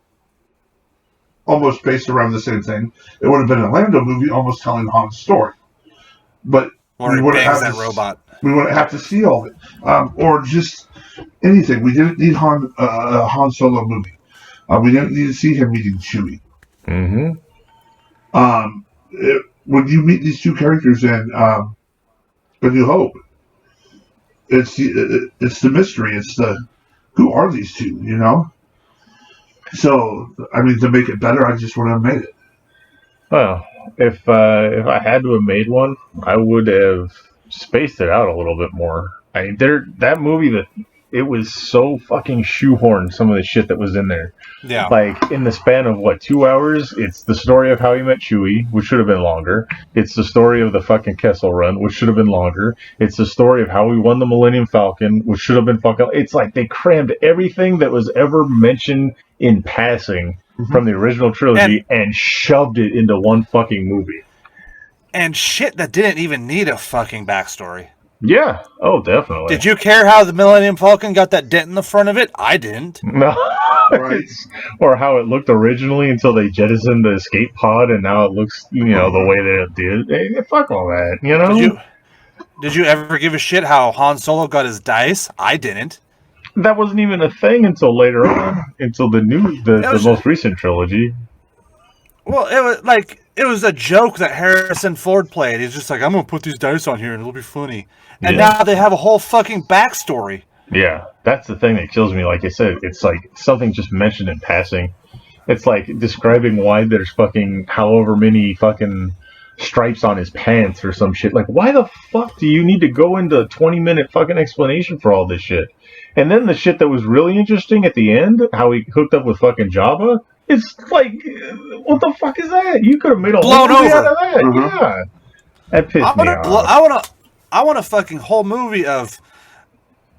almost based around the same thing. It would have been a Lando movie almost telling Han's story. But we wouldn't have that robot. We wouldn't have to see all of it. Or just anything. We didn't need a Han Solo movie. We didn't need to see him meeting Chewie. Mm-hmm. When you meet these two characters in A New Hope, it's the mystery. It's the who are these two, you know? So, I mean, to make it better, I just wouldn't have made it. Well, if I had to have made one, I would have spaced it out a little bit more. That movie, it was so fucking shoehorned, some of the shit that was in there. Yeah. Like, in the span of, 2 hours, it's the story of how he met Chewie, which should have been longer. It's the story of the fucking Kessel Run, which should have been longer. It's the story of how he won the Millennium Falcon, which should have been fucking... It's like they crammed everything that was ever mentioned in passing from the original trilogy and shoved it into one fucking movie. And shit that didn't even need a fucking backstory. Yeah. Oh, definitely. Did you care how the Millennium Falcon got that dent in the front of it? I didn't. No. Right. Or how it looked originally until they jettisoned the escape pod, and now it looks, the way that it did. Hey, fuck all that, you know? Did you ever give a shit how Han Solo got his dice? I didn't. That wasn't even a thing until later on, until the most recent trilogy. Well, it was a joke that Harrison Ford played. He's just like, I'm gonna put these dice on here and it'll be funny. And now they have a whole fucking backstory. Yeah, that's the thing that kills me. Like I said, it's like something just mentioned in passing. It's like describing why there's fucking however many fucking stripes on his pants or some shit. Like, why the fuck do you need to go into a 20-minute fucking explanation for all this shit? And then the shit that was really interesting at the end, how he hooked up with fucking Jabba, it's like, what the fuck is that? You could have made a whole movie out of that. Mm-hmm. Yeah. That pissed me off. I want a fucking whole movie of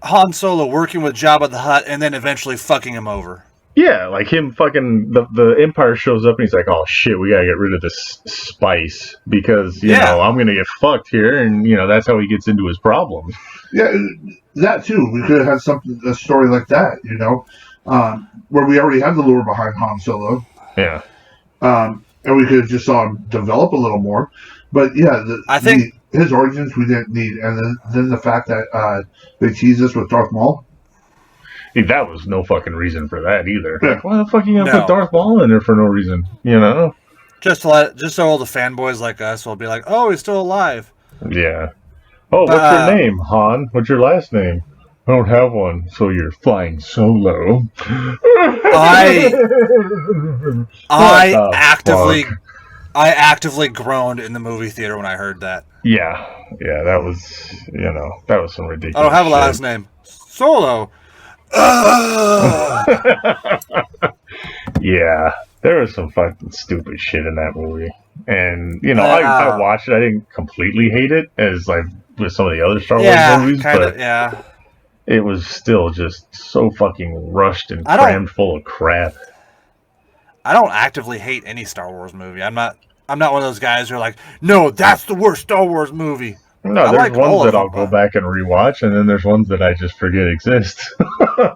Han Solo working with Jabba the Hutt and then eventually fucking him over. Yeah, like him fucking, the Empire shows up and he's like, oh shit, we gotta get rid of this spice because, you know, I'm gonna get fucked here, and, that's how he gets into his problems. Yeah, that too. We could have had a story like that, where we already had the lure behind Han Solo. Yeah. And we could have just saw him develop a little more. But yeah, I think his origins we didn't need, and then the fact that they teased us with Darth Maul. Hey, that was no fucking reason for that either. Yeah. Like, why the fuck are you gonna No. put Darth Maul in there for no reason? You know? just so all the fanboys like us will be like, oh, he's still alive. Yeah. Oh, what's your name, Han? What's your last name? I don't have one, so you're flying solo. I actively groaned in the movie theater when I heard that. Yeah, that was some ridiculous. I don't have a last name. Solo. Yeah, there was some fucking stupid shit in that movie, and I watched it. I didn't completely hate it as like with some of the other Star Wars movies, but it was still just so fucking rushed and crammed full of crap. I don't actively hate any Star Wars movie. I'm not one of those guys who are like, no, that's the worst Star Wars movie. No, there's ones that I'll go back and rewatch, and then there's ones that I just forget exist.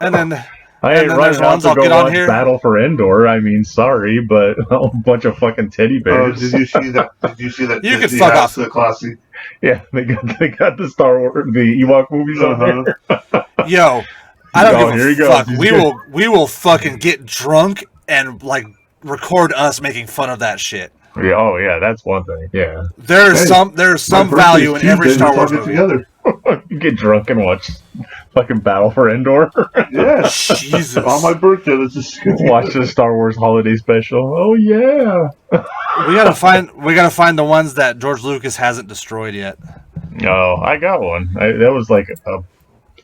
And then I ain't running out to go watch Battle for Endor. I mean, sorry, but a bunch of fucking teddy bears. Oh, did you see that? You can fuck off. The classy. Yeah, they got the Star Wars, the Ewok movies on there. Yo, I don't give a fuck. We will fucking get drunk and like record us making fun of that shit. Yeah, oh yeah, that's one thing. Yeah, there's some value in every Star Wars movie. Together. You get drunk and watch fucking Battle for Endor. Yeah, Jesus. On my birthday, let's just watch the Star Wars holiday special. Oh yeah. We gotta find the ones that George Lucas hasn't destroyed yet. No, I got one. That was like a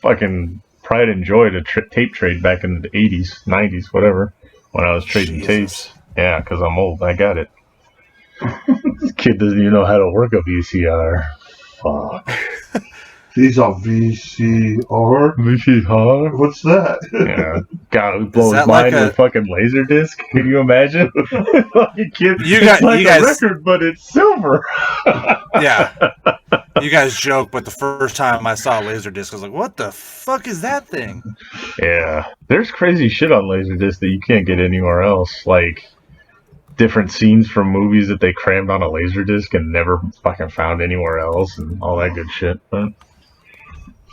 fucking pride and joy to tape trade back in the 80s, 90s, whatever, when I was trading tapes. Yeah, because I'm old. I got it. This kid doesn't even know how to work a VCR. Fuck. He's a VCR. VCR? What's that? Yeah. God, we blow his mind with fucking Laserdisc. Can you imagine? Fucking kid. It's like a record, but it's silver. Yeah. You guys joke, but the first time I saw Laserdisc, I was like, what the fuck is that thing? Yeah. There's crazy shit on Laserdisc that you can't get anywhere else. Like different scenes from movies that they crammed on a Laserdisc and never fucking found anywhere else and all that good shit. But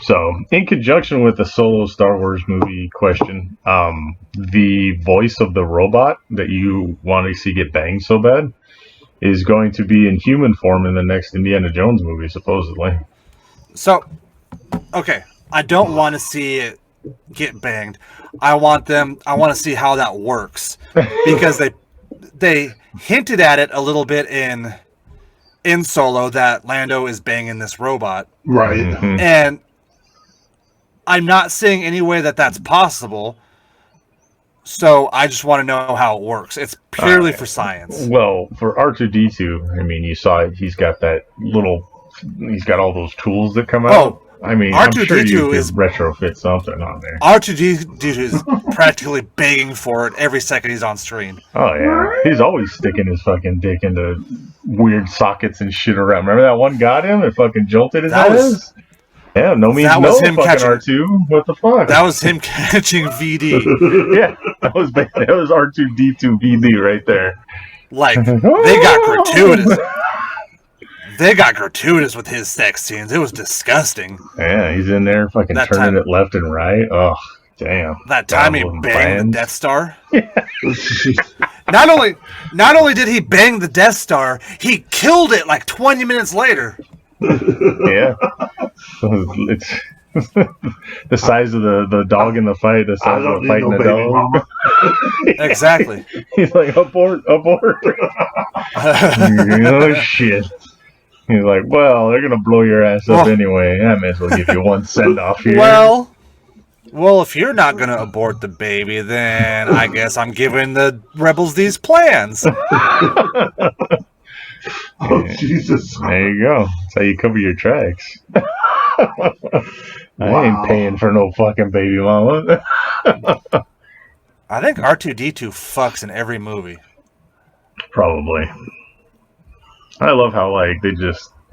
so, in conjunction with the solo Star Wars movie question, the voice of the robot that you want to see get banged so bad is going to be in human form in the next Indiana Jones movie, supposedly. So, okay, I don't want to see it get banged. I want to see how that works because they hinted at it a little bit in Solo that Lando is banging this robot, right? Mm-hmm. And I'm not seeing any way that that's possible. So I just want to know how it works. It's purely for science. Well, for R2-D2, I mean, you saw it. He's got all those tools that come out. Oh, I mean, R2-D2 I'm sure you could retrofit something on there. R2-D2 is practically begging for it every second he's on screen. Oh, yeah. He's always sticking his fucking dick into weird sockets and shit around. Remember that one got him? It fucking jolted his ass? Yeah, no means no, fucking R2. What the fuck? That was him catching VD. Yeah, that was R2-D2 VD right there. Like, they got gratuitous. They got gratuitous with his sex scenes. It was disgusting. Yeah, he's in there fucking turning it left and right. Oh, damn. That time he banged the Death Star. Yeah. Not only did he bang the Death Star, he killed it like 20 minutes later. Yeah. It's the size of the dog in the fight, the size of fighting the dog. Exactly. He's like, abort. Oh, shit. He's like, well, they're going to blow your ass up anyway. I may as well give you one send-off here. Well, if you're not going to abort the baby, then I guess I'm giving the rebels these plans. Oh, Jesus. There you go. That's how you cover your tracks. I ain't paying for no fucking baby mama. I think R2-D2 fucks in every movie. Probably. I love how, like,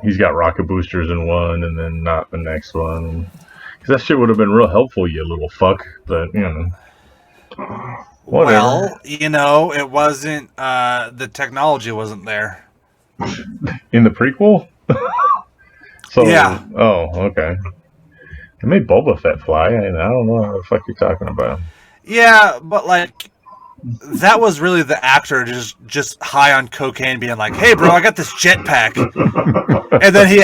he's got rocket boosters in one and then not the next one. Because that shit would have been real helpful, you little fuck. But, whatever. Well, it wasn't, the technology wasn't there. In the prequel? So, Yeah. Oh, okay. They made Boba Fett fly. I don't know what the fuck you're talking about. Yeah, but like that was really the actor just high on cocaine, being like, "Hey, bro, I got this jetpack," and then he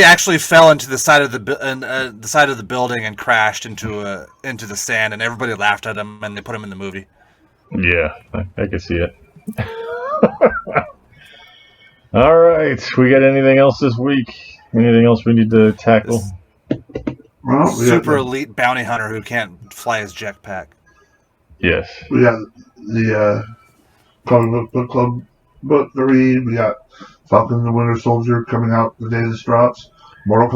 actually fell into the side of the side of the building and crashed into the sand, and everybody laughed at him, and they put him in the movie. Yeah, I can see it. All right, we got anything else this week? Anything else we need to tackle? Well, Super elite bounty hunter who can't fly his jetpack. Yes. We got the comic book club book to read. We got Falcon the Winter Soldier coming out the day this drops. Mortal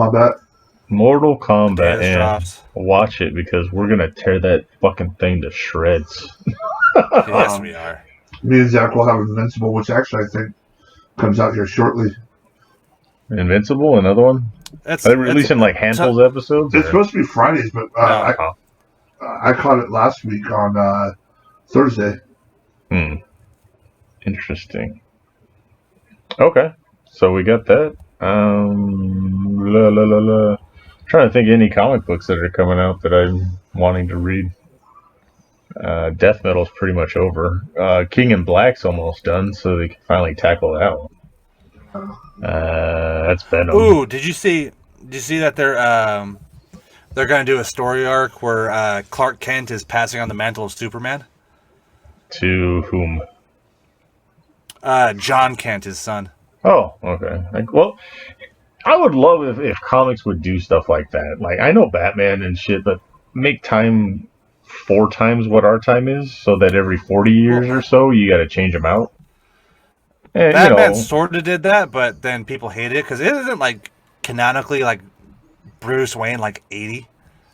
Kombat, Drops. watch it because we're gonna tear that fucking thing to shreds. Yes, we are. Me and Zack will have Invincible, which actually I think comes out here shortly. Invincible, another one. Are they releasing like handfuls of episodes? It's supposed to be Fridays, but I caught it last week on Thursday. Interesting. Okay, so we got that. Trying to think of any comic books that are coming out that I'm wanting to read. Death Metal's pretty much over. King in Black's almost done, so they can finally tackle that one. That's Venom. Ooh, did you see that they're going to do a story arc where Clark Kent is passing on the mantle of Superman? To whom? John Kent, his son. Oh, okay. Well, I would love if comics would do stuff like that. Like, I know Batman and shit, but make time 4 times what our time is, so that every 40 years or so, you got to change them out. And, Batman sort of did that, but then people hate it because it isn't like canonically like Bruce Wayne like 80.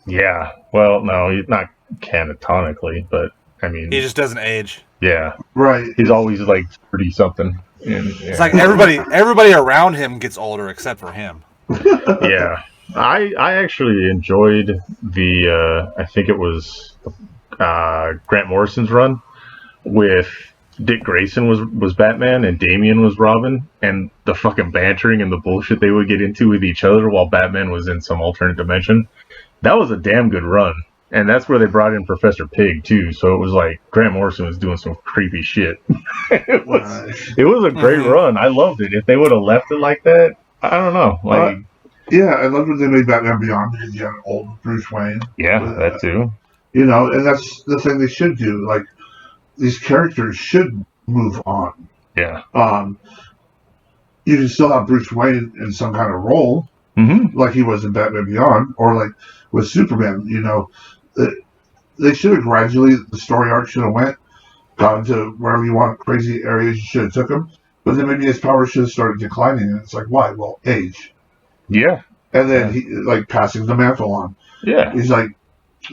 Yeah. Well, no, he's not canonically, but I mean, he just doesn't age. Yeah. Right. He's always like 30 something. It's like everybody around him gets older except for him. Yeah. I actually enjoyed the I think it was Grant Morrison's run with Dick Grayson was Batman and Damian was Robin, and the fucking bantering and the bullshit they would get into with each other while Batman was in some alternate dimension. That was a damn good run. And that's where they brought in Professor Pig too, so it was like Grant Morrison was doing some creepy shit. It was a great run. I loved it. If they would have left it like that, I don't know. Like, yeah, I loved when they made Batman Beyond because you had an old Bruce Wayne. Yeah, that too. And that's the thing they should do. Like, these characters should move on. Yeah. You can still have Bruce Wayne in some kind of role, like he was in Batman Beyond, or like with Superman. They should have gradually, the story arc should have gone to wherever you want, crazy areas you should have took him. But then maybe his power should have started declining, and it's like, why? Well, age. Yeah. And then he passing the mantle on. Yeah. He's like,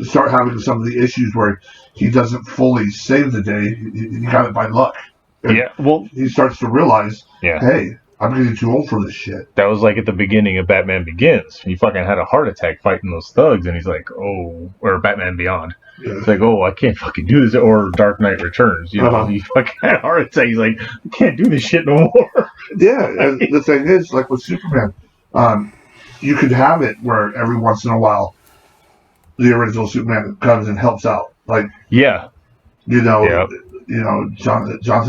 start having some of the issues where he doesn't fully save the day. He got it by luck. And well, he starts to realize, hey, I'm getting too old for this shit. That was like at the beginning of Batman Begins. He fucking had a heart attack fighting those thugs, and he's like, oh, or Batman Beyond. Yeah. It's like, oh, I can't fucking do this. Or Dark Knight Returns. He fucking had a heart attack. He's like, I can't do this shit no more. Yeah, and the thing is, like with Superman, you could have it where every once in a while, the original Superman comes and helps out. Like, Johnson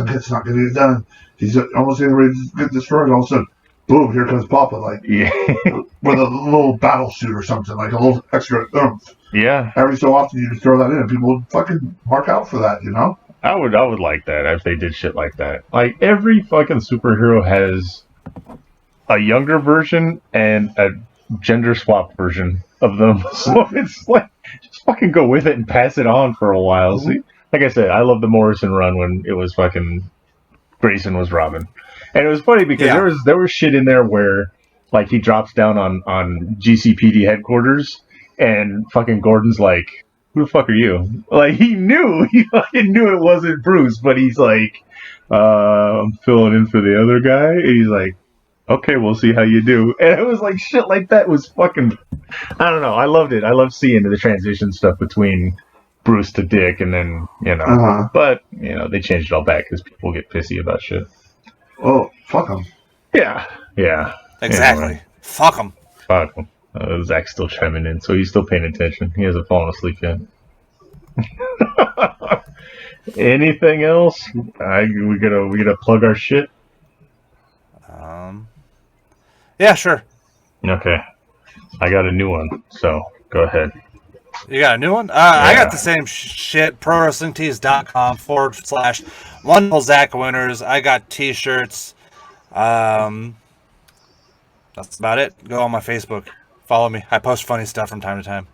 Pitt's not getting it done. He's almost getting ready to get destroyed. All of a sudden, boom, here comes Papa, with a little battle suit or something, like a little extra oomph. Yeah. Every so often you can throw that in and people would fucking mark out for that, I would like that if they did shit like that. Like, every fucking superhero has a younger version and a gender swap version of them. So it's like, just fucking go with it and pass it on for a while. See, like I said, I love the Morrison run when it was fucking Grayson was Robin. And it was funny because there was shit in there where like he drops down on GCPD headquarters and fucking Gordon's like, who the fuck are you? Like, he fucking knew it wasn't Bruce, but he's like, I'm filling in for the other guy. And he's like, okay, we'll see how you do. And it was like, shit like that was fucking, I don't know. I loved it. I loved seeing the transition stuff between Bruce to Dick, and then, but, they changed it all back because people get pissy about shit. Oh, Fuck them. Yeah. Exactly. Anyway, Fuck them. fuck him. Zach's still chiming in, so he's still paying attention. He hasn't fallen asleep yet. Anything else? We gotta plug our shit. Yeah, sure. Okay. I got a new one, so go ahead. You got a new one? I got the same shit. ProWrestlingTees.com/Wonderful Zack winners. I got t-shirts. That's about it. Go on my Facebook. Follow me. I post funny stuff from time to time.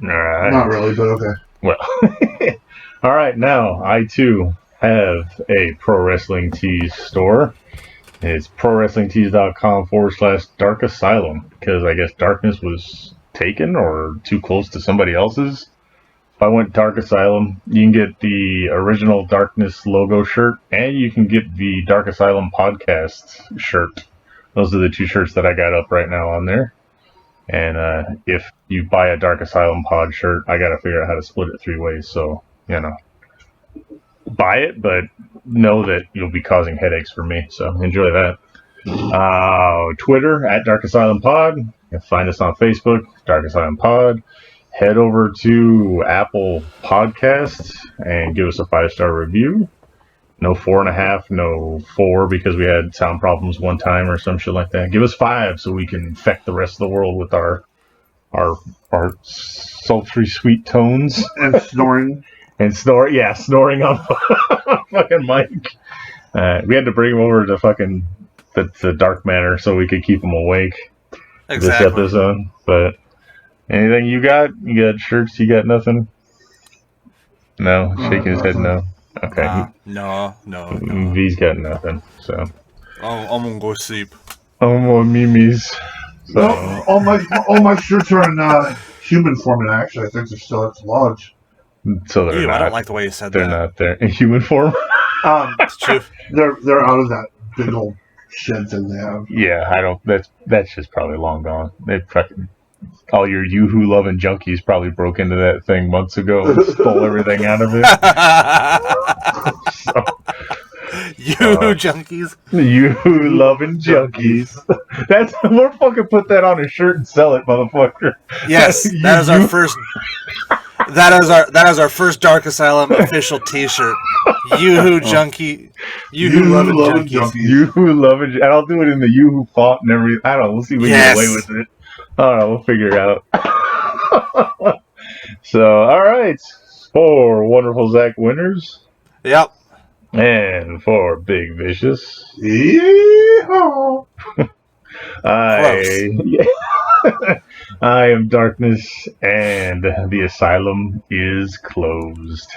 All right. Not really, but okay. Well, all right. Now I too have a Pro Wrestling Tees store. It's ProWrestlingTees.com/Dark Asylum because I guess Darkness was taken or too close to somebody else's. If I went Dark Asylum, you can get the original Darkness logo shirt and you can get the Dark Asylum podcast shirt. Those are the two shirts that I got up right now on there. And if you buy a Dark Asylum pod shirt, I got to figure out how to split it 3 ways. So, buy it, but know that you'll be causing headaches for me. So enjoy that. Twitter at Dark Asylum Pod. You can find us on Facebook, Dark Asylum Pod. Head over to Apple Podcasts and give us a 5-star review. No 4.5, no 4 because we had sound problems one time or some shit like that. Give us 5 so we can infect the rest of the world with our sultry sweet tones And snoring. snoring on fucking Mike. We had to bring him over to fucking the Dark Manor so we could keep him awake this episode. But anything you got? You got shirts? You got nothing? No, shaking his head no. Okay. No. V's got nothing. So I'm gonna go sleep. oh my mimis. So No, all my shirts are in human form, and actually, I think they're still at the lodge. so they're Ew, not. I don't like the way you said They're that. not there in human form. It's true. They're out of that big old shed thing they have. Yeah, I don't. That's just probably long gone. They fucking all your Yoo-Hoo loving junkies probably broke into that thing months ago and stole everything out of it. Junkies. Yoo-Hoo loving junkies. We'll fucking put that on a shirt and sell it, motherfucker. Yes, that is our first. That is our first Dark Asylum official T-shirt. Yoo-Hoo junkie. Yoo-Hoo loving junkies. Yoo-Hoo loving. And I'll do it in the Yoo-Hoo font and everything. I don't know. We'll see if we get away with it. I don't know. We'll figure it out. So, all right. For Wonderful Zack winners. Yep. And for Big Vicious. Yeehaw! I am Darkness, and the asylum is closed.